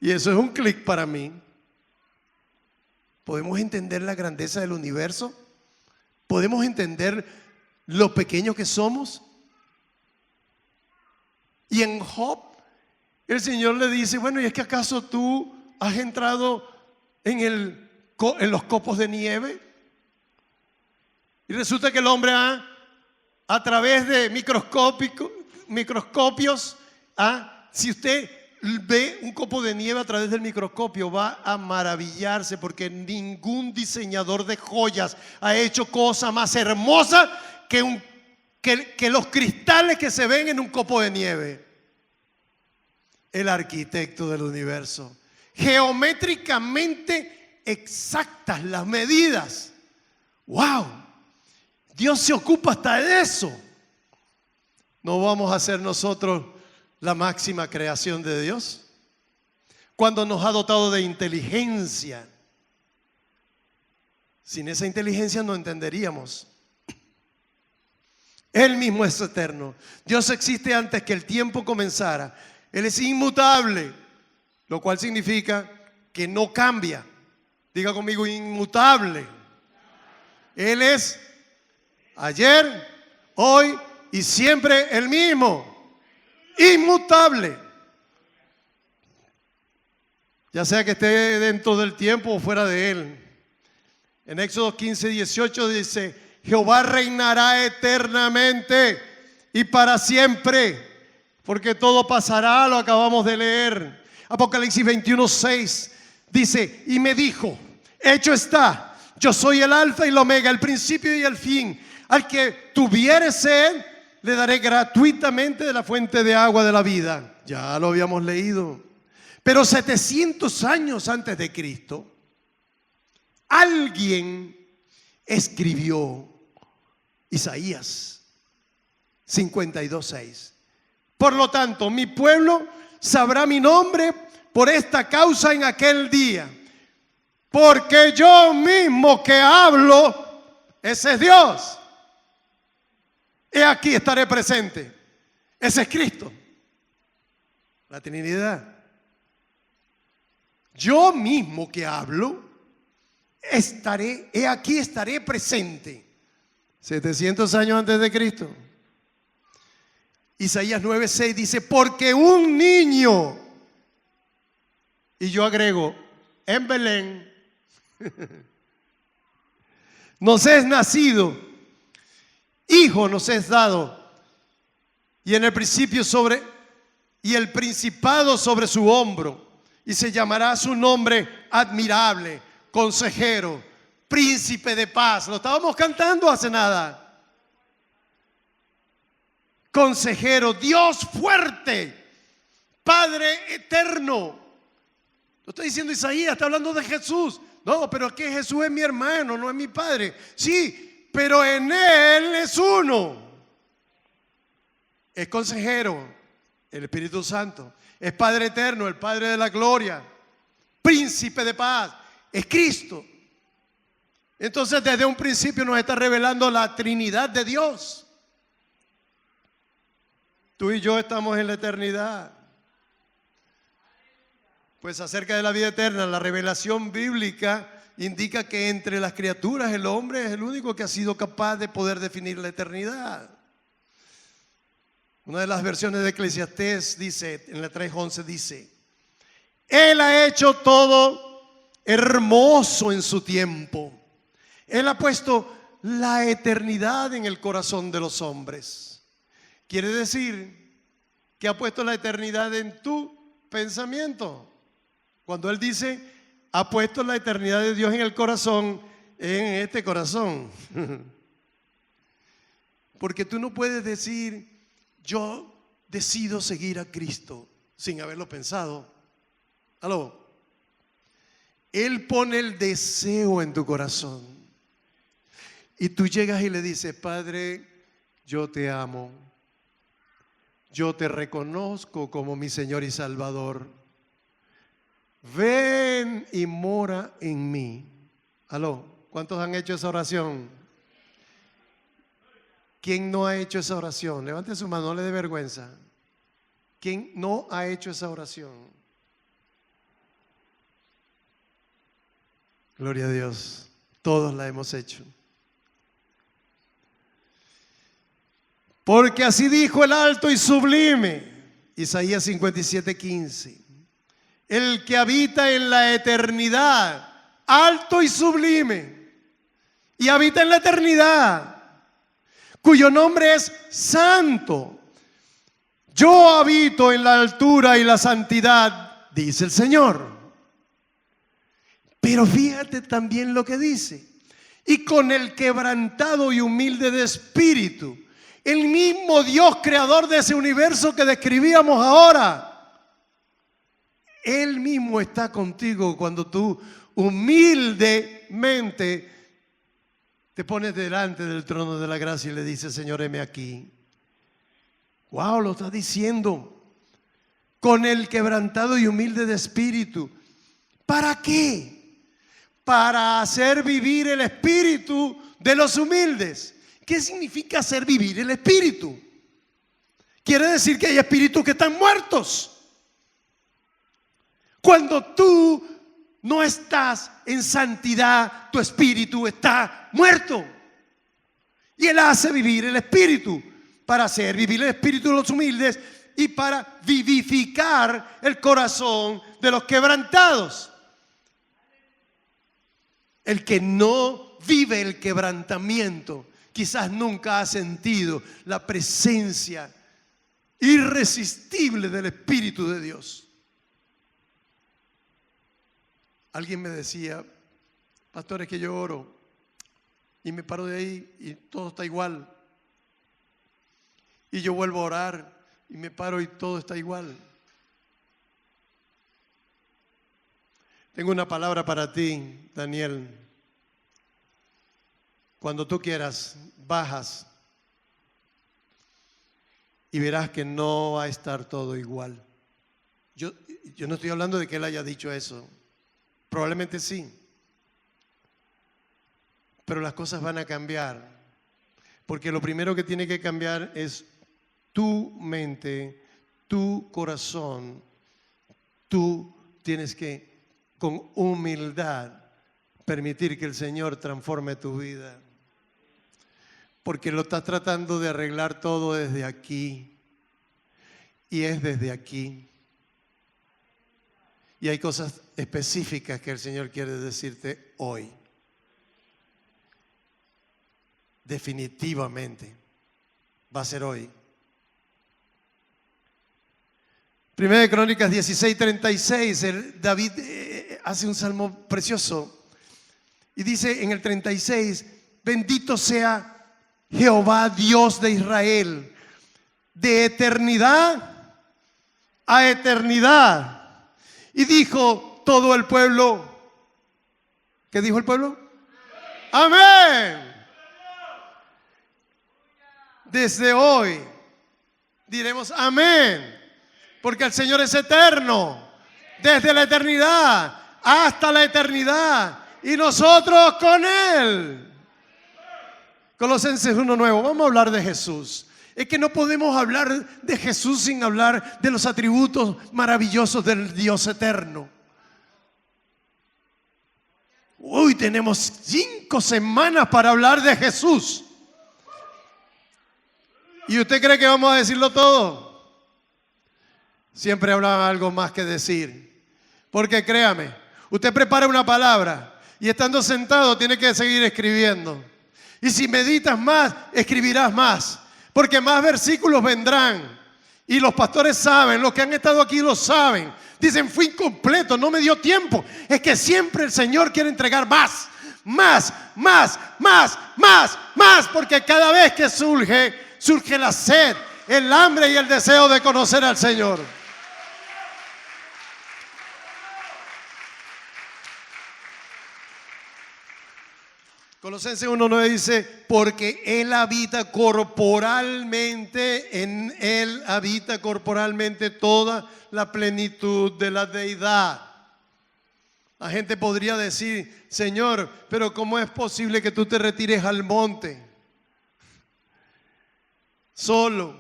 y eso es un clic para mí. ¿Podemos entender la grandeza del universo? ¿Podemos entender lo pequeño que somos? Y en Job, el Señor le dice, bueno, ¿y es que acaso tú has entrado en los copos de nieve? Y resulta que el hombre a través de microscopios, si usted ve un copo de nieve a través del microscopio, va a maravillarse, porque ningún diseñador de joyas ha hecho cosa más hermosa que los cristales que se ven en un copo de nieve. El arquitecto del universo, geométricamente exactas las medidas. ¡Wow! Dios se ocupa hasta de eso. ¿No vamos a ser nosotros la máxima creación de Dios? Cuando nos ha dotado de inteligencia. Sin esa inteligencia no entenderíamos. Él mismo es eterno. Dios existe antes que el tiempo comenzara. Él es inmutable, lo cual significa que no cambia. Diga conmigo, inmutable. Él es ayer, hoy y siempre el mismo. Inmutable. Ya sea que esté dentro del tiempo o fuera de él. En Éxodo 15:18 dice, Jehová reinará eternamente y para siempre, porque todo pasará, lo acabamos de leer. Apocalipsis 21:6 dice, y me dijo, hecho está, yo soy el alfa y el omega, el principio y el fin. Al que tuviere sed, le daré gratuitamente de la fuente de agua de la vida. Ya lo habíamos leído. Pero 700 años antes de Cristo, alguien escribió Isaías 52:6. Por lo tanto, mi pueblo sabrá mi nombre por esta causa en aquel día. Porque yo mismo que hablo, ese es Dios. He aquí estaré presente. Ese es Cristo. La Trinidad. Yo mismo que hablo, he aquí estaré presente. 700 años antes de Cristo. Isaías 9:6 dice, porque un niño, y yo agrego, en Belén, nos es nacido, hijo nos es dado, y en el principio y el principado sobre su hombro, y se llamará su nombre admirable, consejero, príncipe de paz. Lo estábamos cantando hace nada. Consejero, Dios fuerte, Padre eterno. Lo está diciendo Isaías, está hablando de Jesús. No, pero es que Jesús es mi hermano, no es mi padre. Sí, pero en Él es uno. Es consejero, el Espíritu Santo. Es Padre eterno, el Padre de la gloria. Príncipe de paz, es Cristo. Entonces desde un principio nos está revelando la Trinidad de Dios. Tú y yo estamos en la eternidad. Pues acerca de la vida eterna, la revelación bíblica indica que entre las criaturas el hombre es el único que ha sido capaz de poder definir la eternidad. Una de las versiones de Eclesiastés dice, en la 3:11 dice, Él ha hecho todo hermoso en su tiempo. Él ha puesto la eternidad en el corazón de los hombres. Quiere decir que ha puesto la eternidad en tu pensamiento. Cuando Él dice, ha puesto la eternidad de Dios en el corazón, en este corazón. Porque tú no puedes decir, yo decido seguir a Cristo sin haberlo pensado. ¿Aló? Él pone el deseo en tu corazón. Y tú llegas y le dices, Padre, yo te amo. Yo te reconozco como mi Señor y Salvador. Ven y mora en mí. ¿Aló? ¿Cuántos han hecho esa oración? ¿Quién no ha hecho esa oración? Levante su mano, no le dé vergüenza. ¿Quién no ha hecho esa oración? Gloria a Dios, todos la hemos hecho. Porque así dijo el alto y sublime, Isaías 57:15, el que habita en la eternidad, alto y sublime, y habita en la eternidad, cuyo nombre es santo. Yo habito en la altura y la santidad, dice el Señor. Pero fíjate también lo que dice, y con el quebrantado y humilde de espíritu. El mismo Dios creador de ese universo que describíamos ahora, Él mismo está contigo cuando tú humildemente te pones delante del trono de la gracia y le dices: Señor, heme aquí. Wow, lo está diciendo. Con el quebrantado y humilde de espíritu. ¿Para qué? Para hacer vivir el espíritu de los humildes. ¿Qué significa hacer vivir el espíritu? Quiere decir que hay espíritus que están muertos. Cuando tú no estás en santidad, tu espíritu está muerto. Y Él hace vivir el espíritu para hacer vivir el espíritu de los humildes y para vivificar el corazón de los quebrantados. El que no vive el quebrantamiento quizás nunca ha sentido la presencia irresistible del Espíritu de Dios. Alguien me decía: pastor, es que yo oro y me paro de ahí y todo está igual. Y yo vuelvo a orar y me paro y todo está igual. Tengo una palabra para ti, Daniel. Cuando tú quieras, bajas y verás que no va a estar todo igual. Yo no estoy hablando de que él haya dicho eso. Probablemente sí. Pero las cosas van a cambiar. Porque lo primero que tiene que cambiar es tu mente, tu corazón. Tú tienes que, con humildad, permitir que el Señor transforme tu vida. Porque lo estás tratando de arreglar todo desde aquí. Y es desde aquí. Y hay cosas específicas que el Señor quiere decirte hoy. Definitivamente va a ser hoy. Primera de Crónicas 16:36, David hace un salmo precioso y dice en el 36: bendito sea Jehová Dios de Israel, de eternidad a eternidad. Y dijo todo el pueblo, ¿qué dijo el pueblo? Amén. Desde hoy diremos amén, porque el Señor es eterno, desde la eternidad hasta la eternidad, y nosotros con Él. Colosenses 1:9, vamos a hablar de Jesús. Es que no podemos hablar de Jesús sin hablar de los atributos maravillosos del Dios eterno. Uy, tenemos 5 semanas para hablar de Jesús. ¿Y usted cree que vamos a decirlo todo? Siempre habrá algo más que decir. Porque créame, usted prepara una palabra y estando sentado tiene que seguir escribiendo. Y si meditas más, escribirás más. Porque más versículos vendrán. Y los pastores saben, los que han estado aquí lo saben. Dicen, fui incompleto, no me dio tiempo. Es que siempre el Señor quiere entregar más. Más, más, más, más, más. Porque cada vez que surge la sed, el hambre y el deseo de conocer al Señor. Colosenses 1:9 dice, porque Él habita corporalmente, en Él habita corporalmente toda la plenitud de la deidad. La gente podría decir, Señor, pero ¿cómo es posible que tú te retires al monte solo?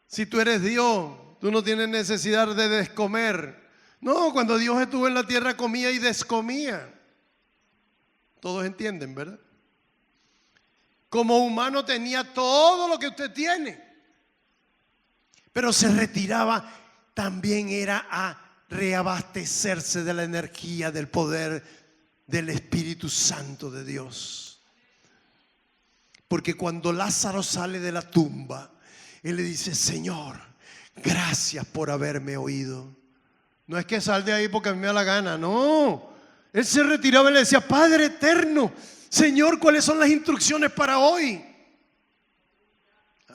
Si tú eres Dios, tú no tienes necesidad de descomer. No, cuando Dios estuvo en la tierra comía y descomía. Todos entienden, ¿verdad? Como humano tenía todo lo que usted tiene, pero se retiraba, también era a reabastecerse de la energía, del poder del Espíritu Santo de Dios. Porque cuando Lázaro sale de la tumba, él le dice, Señor, gracias por haberme oído. No es que sal de ahí porque a mí me da la gana, no. Él se retiraba y le decía, Padre eterno, Señor, ¿cuáles son las instrucciones para hoy?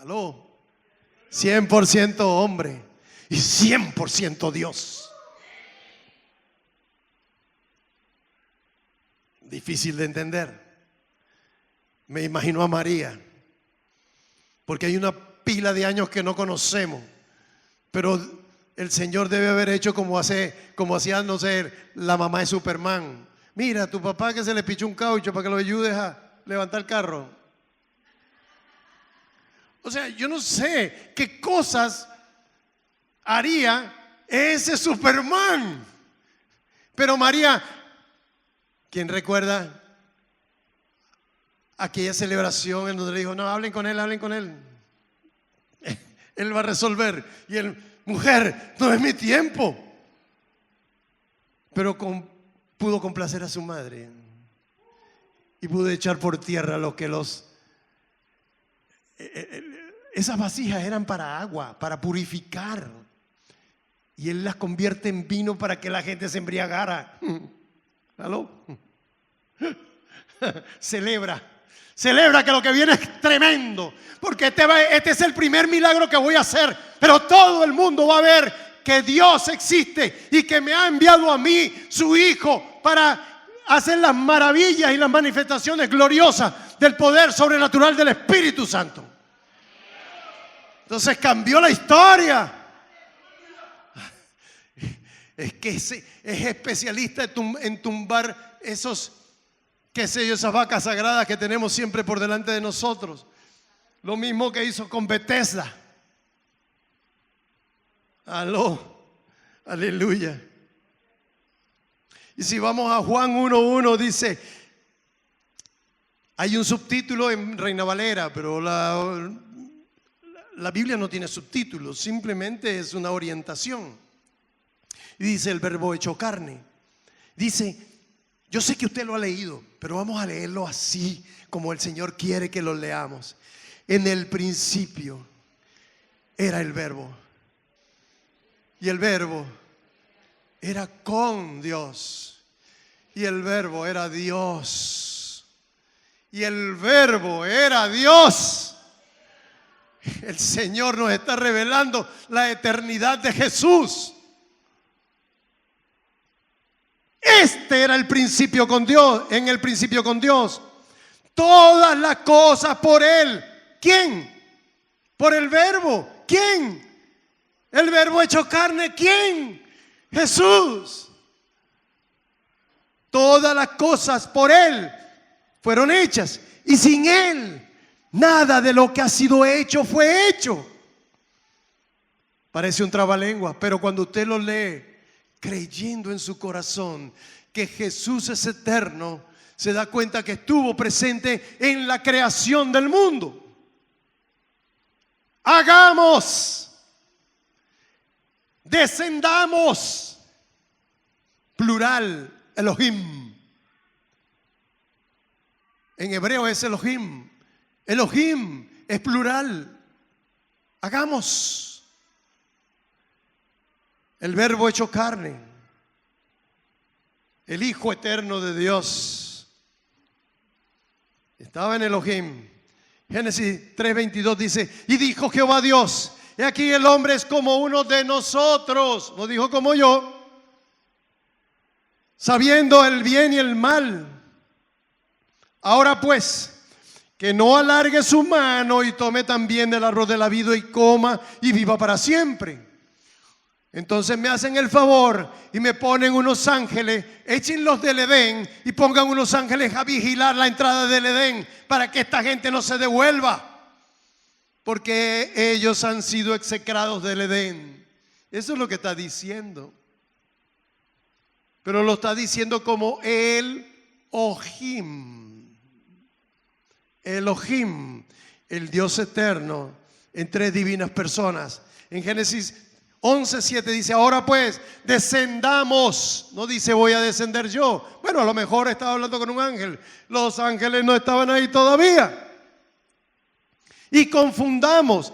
Aló, 100% hombre y 100% Dios. Difícil de entender. Me imagino a María, porque hay una pila de años que no conocemos, pero el Señor debe haber hecho como hacía, no sé, la mamá de Superman. Mira, tu papá que se le pichó un caucho para que lo ayudes a levantar el carro. O sea, yo no sé qué cosas haría ese Superman. Pero María, ¿quién recuerda aquella celebración en donde le dijo, no, hablen con él, hablen con él? Él va a resolver. Y él, mujer, no es mi tiempo. Pero pudo complacer a su madre y pudo echar por tierra lo que esas vasijas eran para agua, para purificar, y él las convierte en vino para que la gente se embriagara. ¿Aló? Celebra que lo que viene es tremendo, porque este es el primer milagro que voy a hacer, pero todo el mundo va a ver que Dios existe y que me ha enviado a mí, su Hijo, para hacer las maravillas y las manifestaciones gloriosas del poder sobrenatural del Espíritu Santo. Entonces cambió la historia. Es que es especialista en tumbar esos, qué sé yo, esas vacas sagradas que tenemos siempre por delante de nosotros. Lo mismo que hizo con Bethesda. Aló, aleluya. Y si vamos a Juan 1:1, dice, hay un subtítulo en Reina Valera, pero la Biblia no tiene subtítulos, simplemente es una orientación. Y dice el verbo hecho carne. Dice, yo sé que usted lo ha leído, pero vamos a leerlo así como el Señor quiere que lo leamos. En el principio era el verbo, y el verbo era con Dios, y el verbo era Dios, y el verbo era Dios. El Señor nos está revelando la eternidad de Jesús. Este era el principio con Dios, en el principio con Dios. Todas las cosas por Él. ¿Quién? Por el verbo. ¿Quién? El verbo hecho carne. ¿Quién? Jesús. Todas las cosas por Él fueron hechas, y sin Él nada de lo que ha sido hecho fue hecho. Parece un trabalengua, pero cuando usted lo lee creyendo en su corazón que Jesús es eterno, se da cuenta que estuvo presente en la creación del mundo. Hagamos, descendamos, plural, Elohim. En hebreo es Elohim. Elohim es plural. Hagamos. El verbo hecho carne, el Hijo eterno de Dios, estaba en Elohim. Génesis 3:22 dice, y dijo Jehová Dios, he aquí el hombre es como uno de nosotros, no dijo como yo, sabiendo el bien y el mal. Ahora pues, que no alargue su mano y tome también del árbol de la vida y coma y viva para siempre. Entonces me hacen el favor y me ponen unos ángeles, échenlos del Edén y pongan unos ángeles a vigilar la entrada del Edén para que esta gente no se devuelva, porque ellos han sido execrados del Edén. Eso es lo que está diciendo. Pero lo está diciendo como Elohim. Elohim, el Dios eterno en tres divinas personas. En Génesis 11:7 dice: ahora pues descendamos. No dice voy a descender yo. Bueno, a lo mejor estaba hablando con un ángel. Los ángeles no estaban ahí todavía. Y confundamos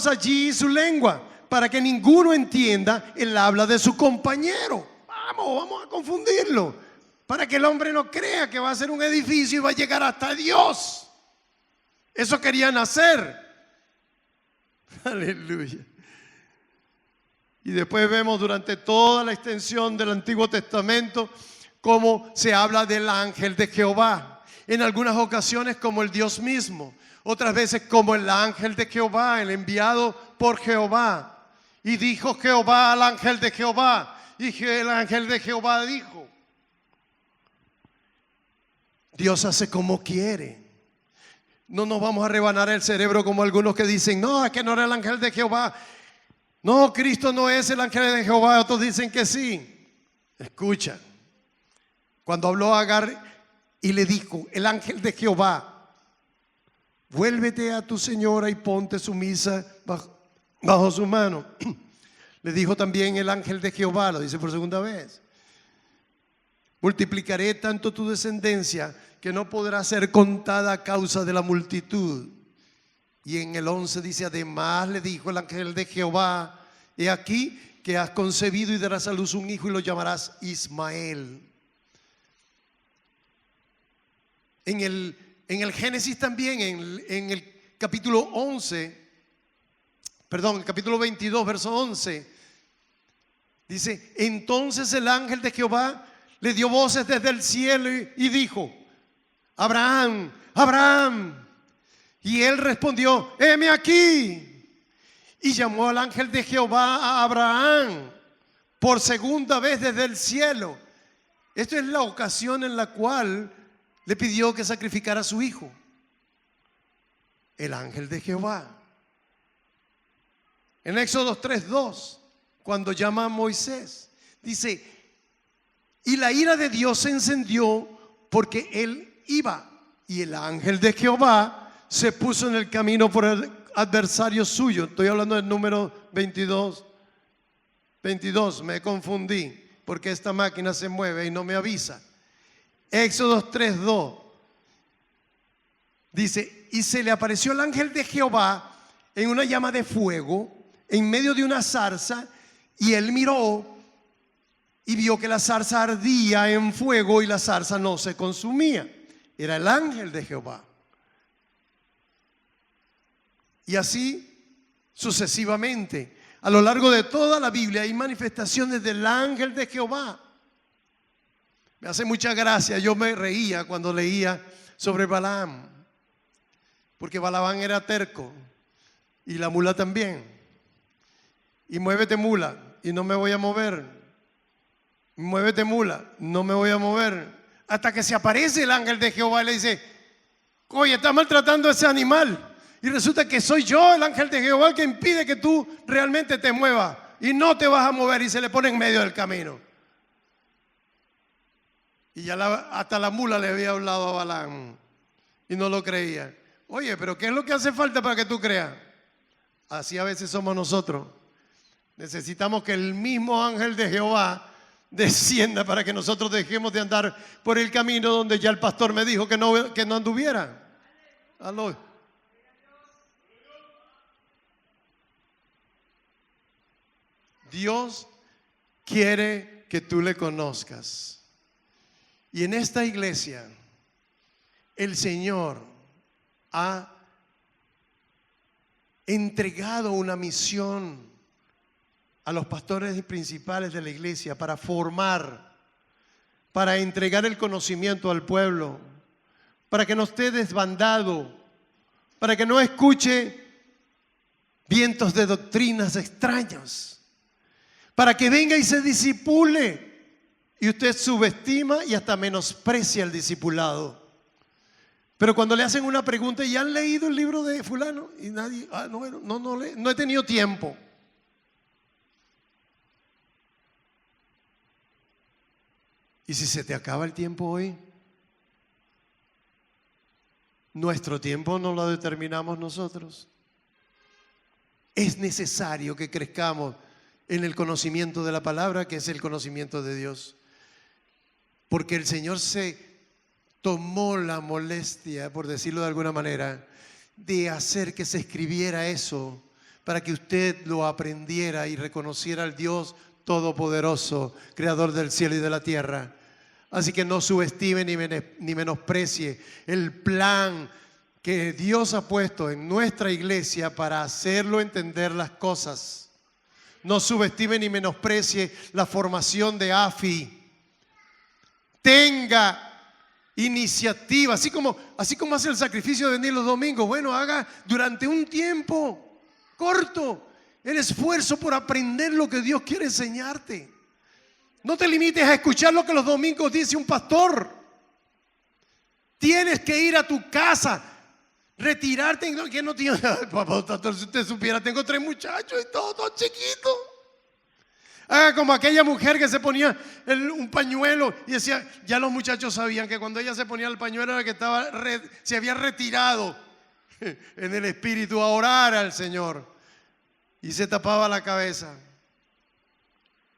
allí su lengua, para que ninguno entienda el habla de su compañero. Vamos a confundirlo, para que el hombre no crea que va a ser un edificio y va a llegar hasta Dios. Eso querían hacer. Aleluya. Y después vemos durante toda la extensión del Antiguo Testamento cómo se habla del ángel de Jehová. En algunas ocasiones como el Dios mismo, otras veces como el ángel de Jehová, el enviado por Jehová. Y dijo Jehová al ángel de Jehová, y el ángel de Jehová dijo. Dios hace como quiere. No nos vamos a rebanar el cerebro como algunos que dicen: no, es que no era el ángel de Jehová. No, Cristo no es el ángel de Jehová. Otros dicen que sí. Escucha, cuando habló a Agar y le dijo el ángel de Jehová: vuélvete a tu señora y ponte sumisa bajo su mano. Le dijo también el ángel de Jehová, lo dice por segunda vez: multiplicaré tanto tu descendencia que no podrá ser contada a causa de la multitud. Y en el 11 dice: además le dijo el ángel de Jehová: he aquí que has concebido y darás a luz un hijo y lo llamarás Ismael. En el Génesis también, en el capítulo 11, el capítulo 22, verso 11, dice: entonces el ángel de Jehová le dio voces desde el cielo y dijo: Abraham, Abraham. Y él respondió: heme aquí. Y llamó al ángel de Jehová a Abraham por segunda vez desde el cielo. Esta es la ocasión en la cual le pidió que sacrificara a su hijo. El ángel de Jehová. En Éxodo 3:2, cuando llama a Moisés, dice: y la ira de Dios se encendió porque él iba, y el ángel de Jehová se puso en el camino por el adversario suyo. Estoy hablando del número 22, me confundí porque esta máquina se mueve y no me avisa. Éxodo 3:2 dice: y se le apareció el ángel de Jehová en una llama de fuego en medio de una zarza, y él miró y vio que la zarza ardía en fuego y la zarza no se consumía. Era el ángel de Jehová. Y así sucesivamente. A lo largo de toda la Biblia hay manifestaciones del ángel de Jehová. Me hace mucha gracia, yo me reía cuando leía sobre Balaam, porque Balaam era terco y la mula también. Y muévete mula y no me voy a mover. Muévete mula, no me voy a mover. Hasta que se aparece el ángel de Jehová y le dice: oye, estás maltratando a ese animal. Y resulta que soy yo, el ángel de Jehová, el que impide que tú realmente te muevas. Y no te vas a mover, y se le pone en medio del camino. Y ya hasta la mula le había hablado a Balaam y no lo creía. Oye, pero ¿qué es lo que hace falta para que tú creas? Así a veces somos nosotros. Necesitamos que el mismo ángel de Jehová descienda para que nosotros dejemos de andar por el camino donde ya el pastor me dijo que no anduviera. Aló. Dios quiere que tú le conozcas. Y en esta iglesia el Señor ha entregado una misión a los pastores principales de la iglesia para formar, para entregar el conocimiento al pueblo, para que no esté desbandado, para que no escuche vientos de doctrinas extrañas, para que venga y se disipule. Y usted subestima y hasta menosprecia el discipulado. Pero cuando le hacen una pregunta, ¿y han leído el libro de fulano? Y nadie, no he tenido tiempo. ¿Y si se te acaba el tiempo hoy? Nuestro tiempo no lo determinamos nosotros. Es necesario que crezcamos en el conocimiento de la palabra, que es el conocimiento de Dios. Porque el Señor se tomó la molestia, por decirlo de alguna manera, de hacer que se escribiera eso para que usted lo aprendiera y reconociera al Dios Todopoderoso, Creador del cielo y de la tierra. Así que no subestime ni menosprecie el plan que Dios ha puesto en nuestra iglesia para hacerlo entender las cosas. No subestime ni menosprecie la formación de AFI. Tenga iniciativa, así como hace el sacrificio de venir los domingos. Bueno, haga durante un tiempo corto el esfuerzo por aprender lo que Dios quiere enseñarte. No te limites a escuchar lo que los domingos dice un pastor. Tienes que ir a tu casa, retirarte. Que no tiene, pastor, si usted supiera, tengo 3 muchachos y todos chiquitos. Haga como aquella mujer que se ponía un pañuelo y decía, ya los muchachos sabían que cuando ella se ponía el pañuelo era que se había retirado en el espíritu a orar al Señor y se tapaba la cabeza.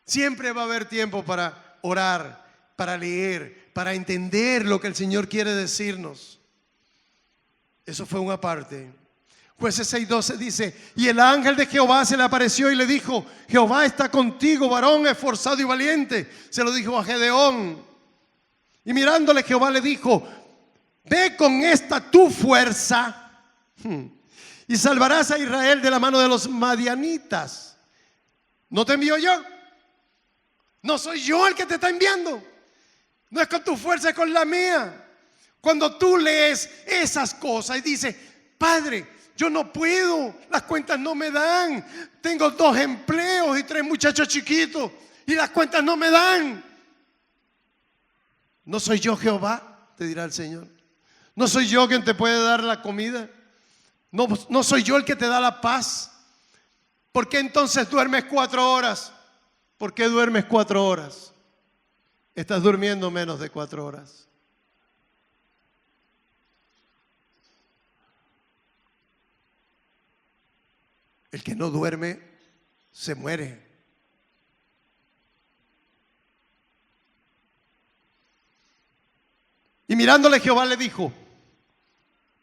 Siempre va a haber tiempo para orar, para leer, para entender lo que el Señor quiere decirnos. Eso fue una parte. Jueces 6:12 dice, y el ángel de Jehová se le apareció y le dijo, Jehová está contigo, varón esforzado y valiente. Se lo dijo a Gedeón. Y mirándole Jehová le dijo, ve con esta tu fuerza y salvarás a Israel de la mano de los madianitas. ¿No te envío yo? No soy yo el que te está enviando. No es con tu fuerza, es con la mía. Cuando tú lees esas cosas y dices, Padre, yo no puedo, las cuentas no me dan. Tengo 2 empleos y 3 muchachos chiquitos y las cuentas no me dan. ¿No soy yo Jehová? Te dirá el Señor. ¿No soy yo quien te puede dar la comida? ¿No soy yo el que te da la paz? ¿Por qué entonces duermes 4 horas? ¿Por qué duermes 4 horas? Estás durmiendo menos de 4 horas. El que no duerme se muere. Y mirándole Jehová le dijo,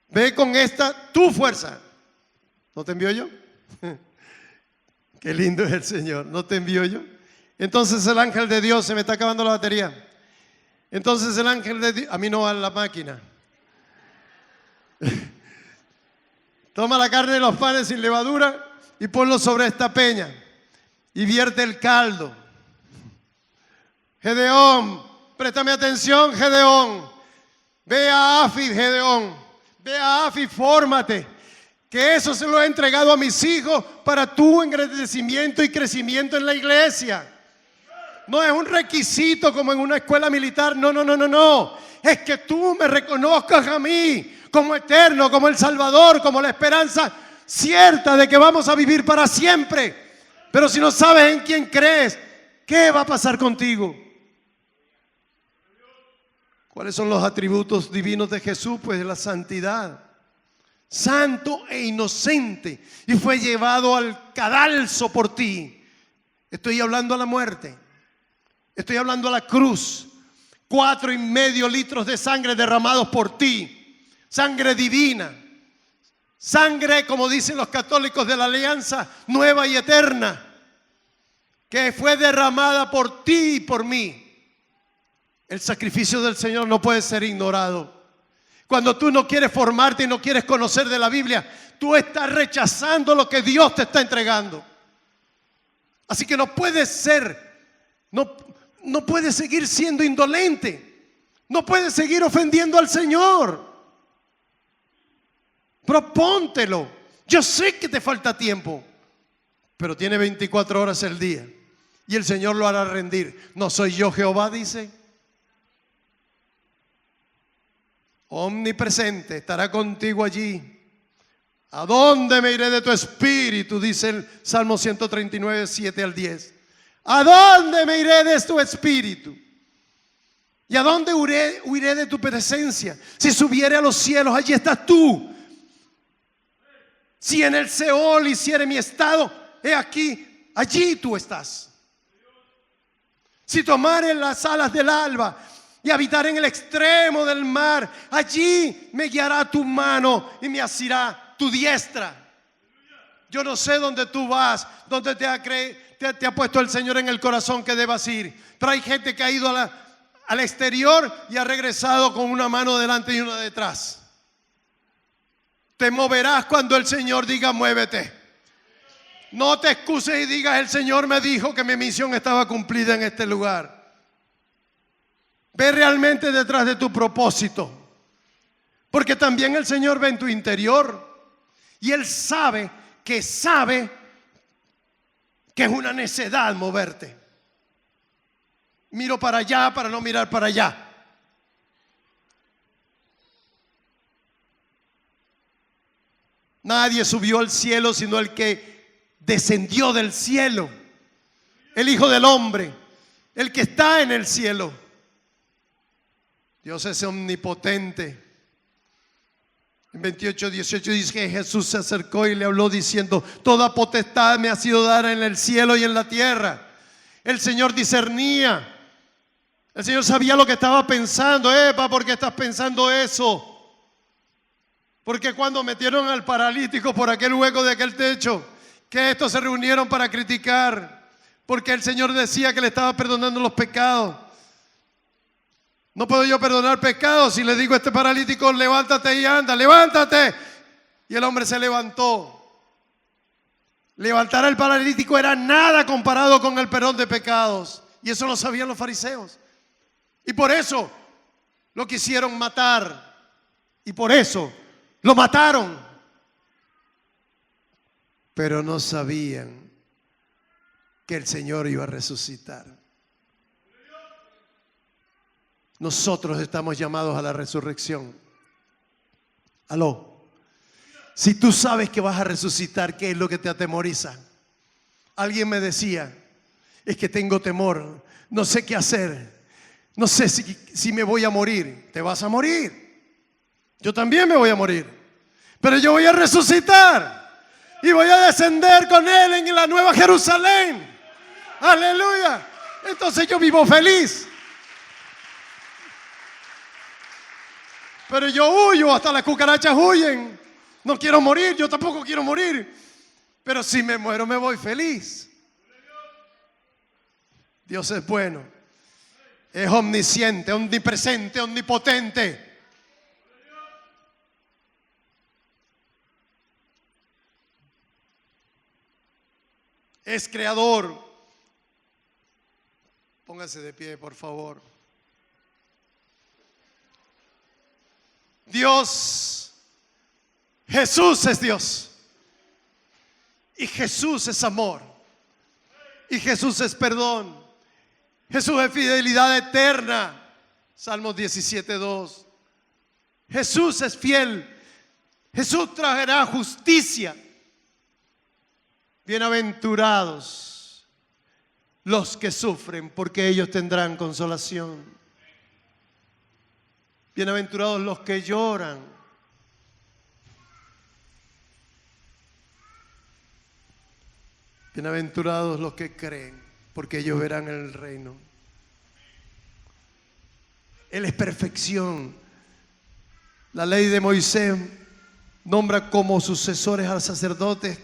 ve con esta tu fuerza. ¿No te envío yo? Qué lindo es el Señor. ¿No te envío yo? Entonces el ángel de Dios, se me está acabando la batería. Entonces el ángel de Dios, a mí no va la máquina. Toma la carne de los panes sin levadura y ponlo sobre esta peña y vierte el caldo. Gedeón, préstame atención, Gedeón. Ve a AFI, Gedeón. Ve a AFI, fórmate. Que eso se lo he entregado a mis hijos para tu engrandecimiento y crecimiento en la iglesia. No es un requisito como en una escuela militar. No. Es que tú me reconozcas a mí como eterno, como el Salvador, como la esperanza cierta de que vamos a vivir para siempre. Pero si no sabes en quién crees, ¿qué va a pasar contigo? ¿Cuáles son los atributos divinos de Jesús? Pues la santidad. Santo e inocente. Y fue llevado al cadalso por ti. Estoy hablando a la muerte. Estoy hablando a la cruz. 4,5 litros de sangre derramados por ti. Sangre divina. Sangre, como dicen los católicos, de la alianza nueva y eterna, que fue derramada por ti y por mí. El sacrificio del Señor no puede ser ignorado. Cuando tú no quieres formarte y no quieres conocer de la Biblia, tú estás rechazando lo que Dios te está entregando. Así que no puedes no puedes seguir siendo indolente. No puedes seguir ofendiendo al Señor. Propóntelo. Yo sé que te falta tiempo, pero tiene 24 horas el día y el Señor lo hará rendir. ¿No soy yo Jehová?, dice. Omnipresente, estará contigo allí. ¿A dónde me iré de tu espíritu?, dice el Salmo 139, 7 al 10. ¿A dónde me iré de tu espíritu? ¿Y a dónde huiré de tu presencia? Si subiere a los cielos, allí estás tú. Si en el Seol hiciere mi estado, he aquí, allí tú estás. Si tomare las alas del alba y habitar en el extremo del mar, allí me guiará tu mano y me asirá tu diestra. Yo no sé dónde tú vas, dónde te ha puesto el Señor en el corazón que debas ir, pero hay gente que ha ido al exterior y ha regresado con una mano delante y una detrás. Te moverás cuando el Señor diga muévete. No te excuses y digas el Señor me dijo que mi misión estaba cumplida en este lugar. Ve realmente detrás de tu propósito, porque también el Señor ve en tu interior y Él sabe que es una necedad moverte. Miro para allá para no mirar para allá. Nadie subió al cielo sino el que descendió del cielo, el Hijo del Hombre, el que está en el cielo. Dios es omnipotente. En 28:18 dice que Jesús se acercó y le habló diciendo: toda potestad me ha sido dada en el cielo y en la tierra. El Señor discernía. El Señor sabía lo que estaba pensando. ¿Por qué estás pensando eso? Porque cuando metieron al paralítico por aquel hueco de aquel techo, que estos se reunieron para criticar, porque el Señor decía que le estaba perdonando los pecados. No puedo yo perdonar pecados si le digo a este paralítico: levántate y anda, levántate. Y el hombre se levantó. Levantar al paralítico era nada comparado con el perdón de pecados. Y eso lo sabían los fariseos. Y por eso lo quisieron matar. Y por eso lo mataron. Pero no sabían que el Señor iba a resucitar. Nosotros estamos llamados a la resurrección. Aló. Si tú sabes que vas a resucitar, ¿qué es lo que te atemoriza? Alguien me decía: es que tengo temor, no sé qué hacer, no sé si me voy a morir. Te vas a morir. Yo también me voy a morir, pero yo voy a resucitar y voy a descender con Él en la nueva Jerusalén. Aleluya. Entonces yo vivo feliz. Pero yo huyo, hasta las cucarachas huyen. No quiero morir, yo tampoco quiero morir. Pero si me muero me voy feliz. Dios es bueno. Es omnisciente, omnipresente, omnipotente. Es creador. Póngase de pie, por favor. Dios, Jesús es Dios. Y Jesús es amor. Y Jesús es perdón. Jesús es fidelidad eterna. Salmos 17:2. Jesús es fiel. Jesús traerá justicia. Bienaventurados los que sufren, porque ellos tendrán consolación. Bienaventurados los que lloran. Bienaventurados los que creen, porque ellos verán el reino. Él es perfección. La ley de Moisés nombra como sucesores a los sacerdotes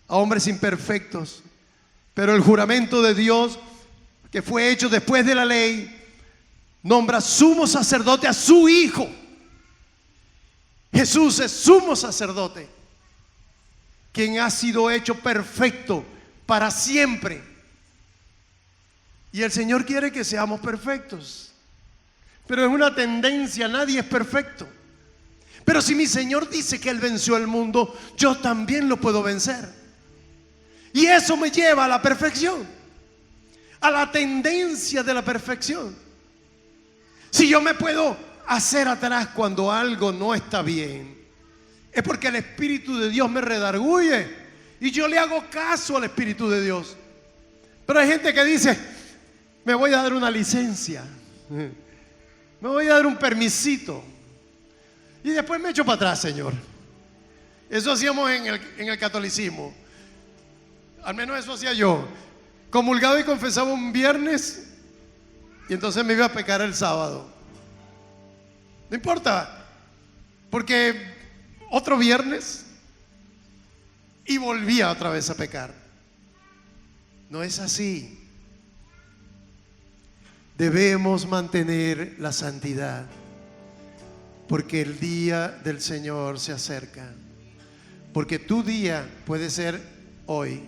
a hombres imperfectos, pero el juramento de Dios, que fue hecho después de la ley, nombra sumo sacerdote a su Hijo. Jesús es sumo sacerdote, quien ha sido hecho perfecto para siempre. Y el Señor quiere que seamos perfectos, pero es una tendencia, nadie es perfecto. Pero si mi Señor dice que Él venció el mundo, yo también lo puedo vencer. Y eso me lleva a la perfección, a la tendencia de la perfección. Si yo me puedo hacer atrás cuando algo no está bien, es porque el Espíritu de Dios me redarguye y yo le hago caso al Espíritu de Dios. Pero hay gente que dice: me voy a dar una licencia, me voy a dar un permisito y después me echo para atrás, Señor. Eso hacíamos en el catolicismo. Al menos eso hacía yo. Comulgaba y confesaba un viernes y entonces me iba a pecar el sábado. No importa, porque otro viernes y volvía otra vez a pecar. No es así. Debemos mantener la santidad, porque el día del Señor se acerca. Porque tu día puede ser hoy.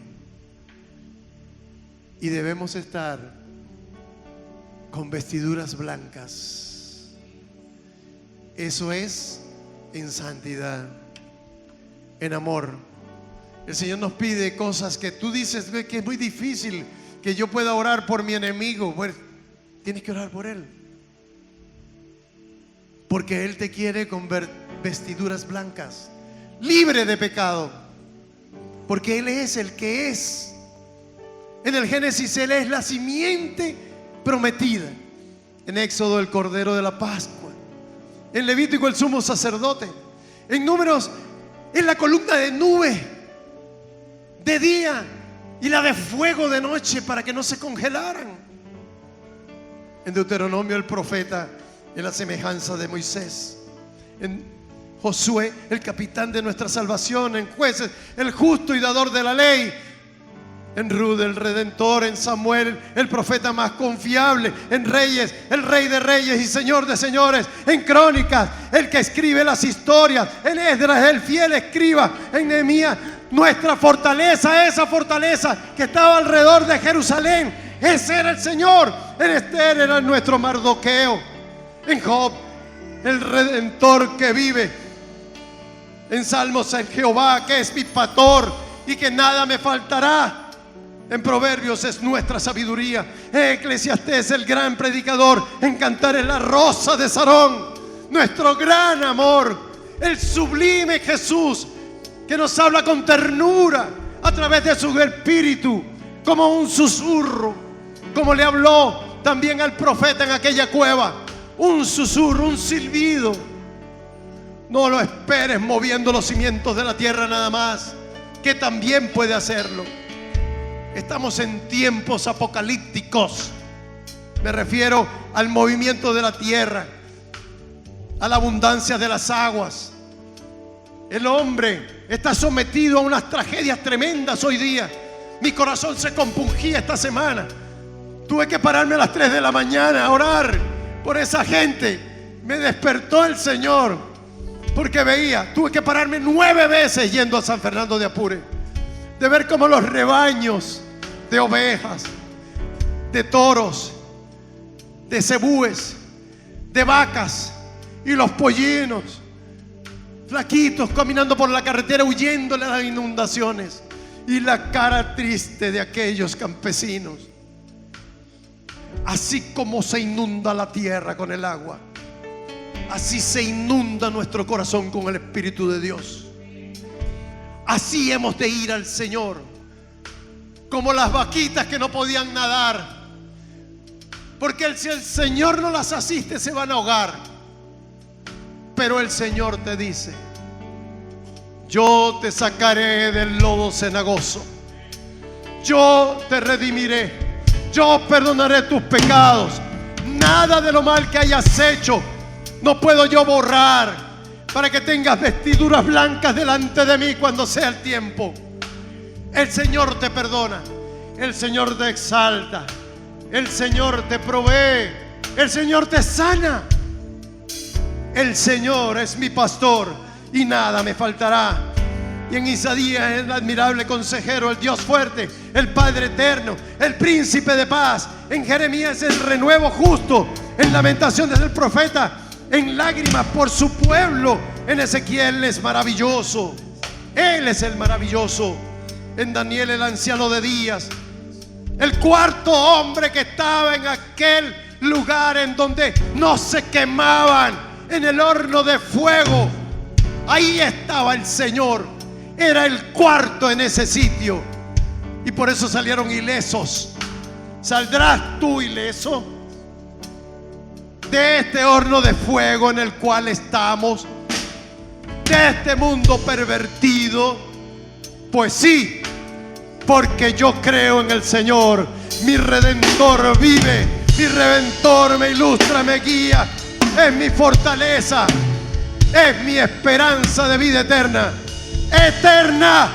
Y debemos estar con vestiduras blancas. Eso es en santidad, en amor. El Señor nos pide cosas que tú dices que es muy difícil que yo pueda orar por mi enemigo. Pues tienes que orar por él, porque Él te quiere con vestiduras blancas, libre de pecado, porque Él es el que es. En el Génesis Él es la simiente prometida. En Éxodo el Cordero de la Pascua. En Levítico el sumo sacerdote. En Números es la columna de nube de día y la de fuego de noche para que no se congelaran. En Deuteronomio el profeta en la semejanza de Moisés. En Josué el capitán de nuestra salvación. En Jueces el justo y dador de la ley. En Ruth el redentor. En Samuel el profeta más confiable. En Reyes el rey de reyes y señor de señores. En Crónicas el que escribe las historias. En Esdras el fiel escriba. En Nehemías nuestra fortaleza, esa fortaleza que estaba alrededor de Jerusalén. Ese era el Señor. En Esther era nuestro Mardoqueo. En Job el redentor que vive. En Salmos en Jehová que es mi pastor y que nada me faltará. En Proverbios es nuestra sabiduría. En Eclesiastés el gran predicador. En Cantar es la rosa de Sarón, nuestro gran amor. El sublime Jesús que nos habla con ternura a través de su espíritu, como un susurro, como le habló también al profeta en aquella cueva. Un susurro, un silbido. No lo esperes moviendo los cimientos de la tierra nada más, que también puede hacerlo. Estamos en tiempos apocalípticos. Me refiero al movimiento de la tierra, a la abundancia de las aguas. El hombre está sometido a unas tragedias tremendas hoy día. Mi corazón se compungía esta semana. Tuve que pararme a las 3 de la mañana a orar por esa gente. Me despertó el Señor porque veía, tuve que pararme 9 veces yendo a San Fernando de Apure, de ver cómo los rebaños de ovejas, de toros, de cebúes, de vacas y los pollinos flaquitos caminando por la carretera huyéndole a las inundaciones, y la cara triste de aquellos campesinos. Así como se inunda la tierra con el agua, así se inunda nuestro corazón con el Espíritu de Dios. Así hemos de ir al Señor, como las vaquitas que no podían nadar, porque si el Señor no las asiste se van a ahogar. Pero el Señor te dice: yo te sacaré del lodo cenagoso, yo te redimiré, yo perdonaré tus pecados. Nada de lo mal que hayas hecho no puedo yo borrar, para que tengas vestiduras blancas delante de mí cuando sea el tiempo. El Señor te perdona, el Señor te exalta, el Señor te provee, el Señor te sana. El Señor es mi pastor y nada me faltará. Y en Isaías es el admirable consejero, el Dios fuerte, el Padre eterno, el príncipe de paz. En Jeremías es el renuevo justo. En Lamentaciones del profeta, en lágrimas por su pueblo, En Ezequiel es maravilloso. Él es el maravilloso. En Daniel el anciano de días. El cuarto hombre que estaba en aquel lugar en donde no se quemaban en el horno de fuego. Ahí estaba el Señor. Era el cuarto en ese sitio. Y por eso salieron ilesos. ¿Saldrás tú ileso de este horno de fuego en el cual estamos? De este mundo pervertido. Pues sí, porque yo creo en el Señor. Mi Redentor vive. Mi Redentor me ilustra, me guía. Es mi fortaleza. Es mi esperanza de vida eterna. Eterna.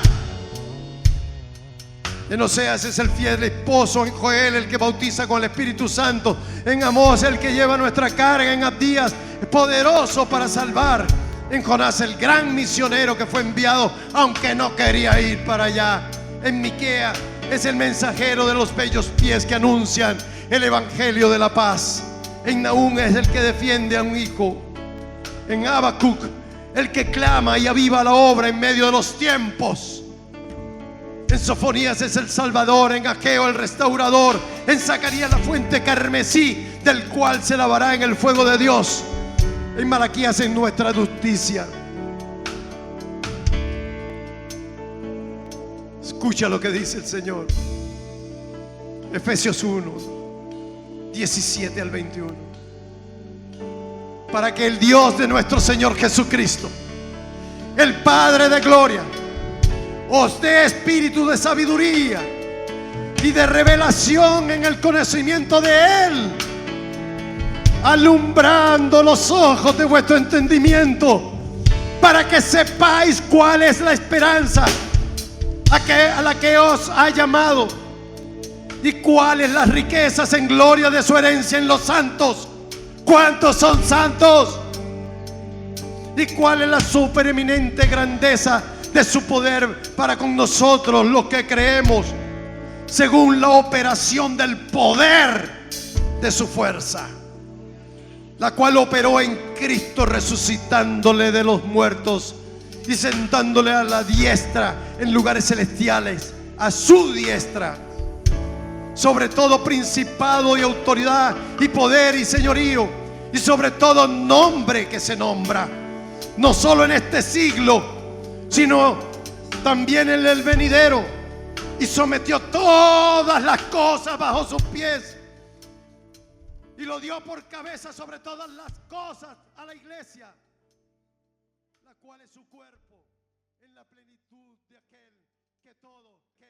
En Oseas es el fiel esposo. En Joel el que bautiza con el Espíritu Santo. En Amós el que lleva nuestra carga. En Abdías poderoso para salvar. En Jonás el gran misionero que fue enviado aunque no quería ir para allá. En Miquea es el mensajero de los bellos pies que anuncian el evangelio de la paz. En Nahum es el que defiende a un hijo. En Habacuc el que clama y aviva la obra en medio de los tiempos. En Sofonías es el Salvador. En Ageo el restaurador. En Zacarías la fuente carmesí, del cual se lavará en el fuego de Dios. En Malaquías en nuestra justicia. Escucha lo que dice el Señor. Efesios 1, 17 al 21. Para que el Dios de nuestro Señor Jesucristo, el Padre de gloria, os dé espíritu de sabiduría y de revelación en el conocimiento de Él, alumbrando los ojos de vuestro entendimiento, para que sepáis cuál es la esperanza a la que os ha llamado, y cuáles las riquezas en gloria de su herencia en los santos. ¿Cuántos son santos? ¿Y cuál es la supereminente grandeza de su poder para con nosotros los que creemos, según la operación del poder de su fuerza, la cual operó en Cristo, resucitándole de los muertos y sentándole a la diestra en lugares celestiales, a su diestra, sobre todo principado y autoridad y poder y señorío, y sobre todo nombre que se nombra, no solo en este siglo, sino también en el venidero. Y sometió todas las cosas bajo sus pies y lo dio por cabeza sobre todas las cosas a la iglesia, la cual es su cuerpo, en la plenitud de aquel que todo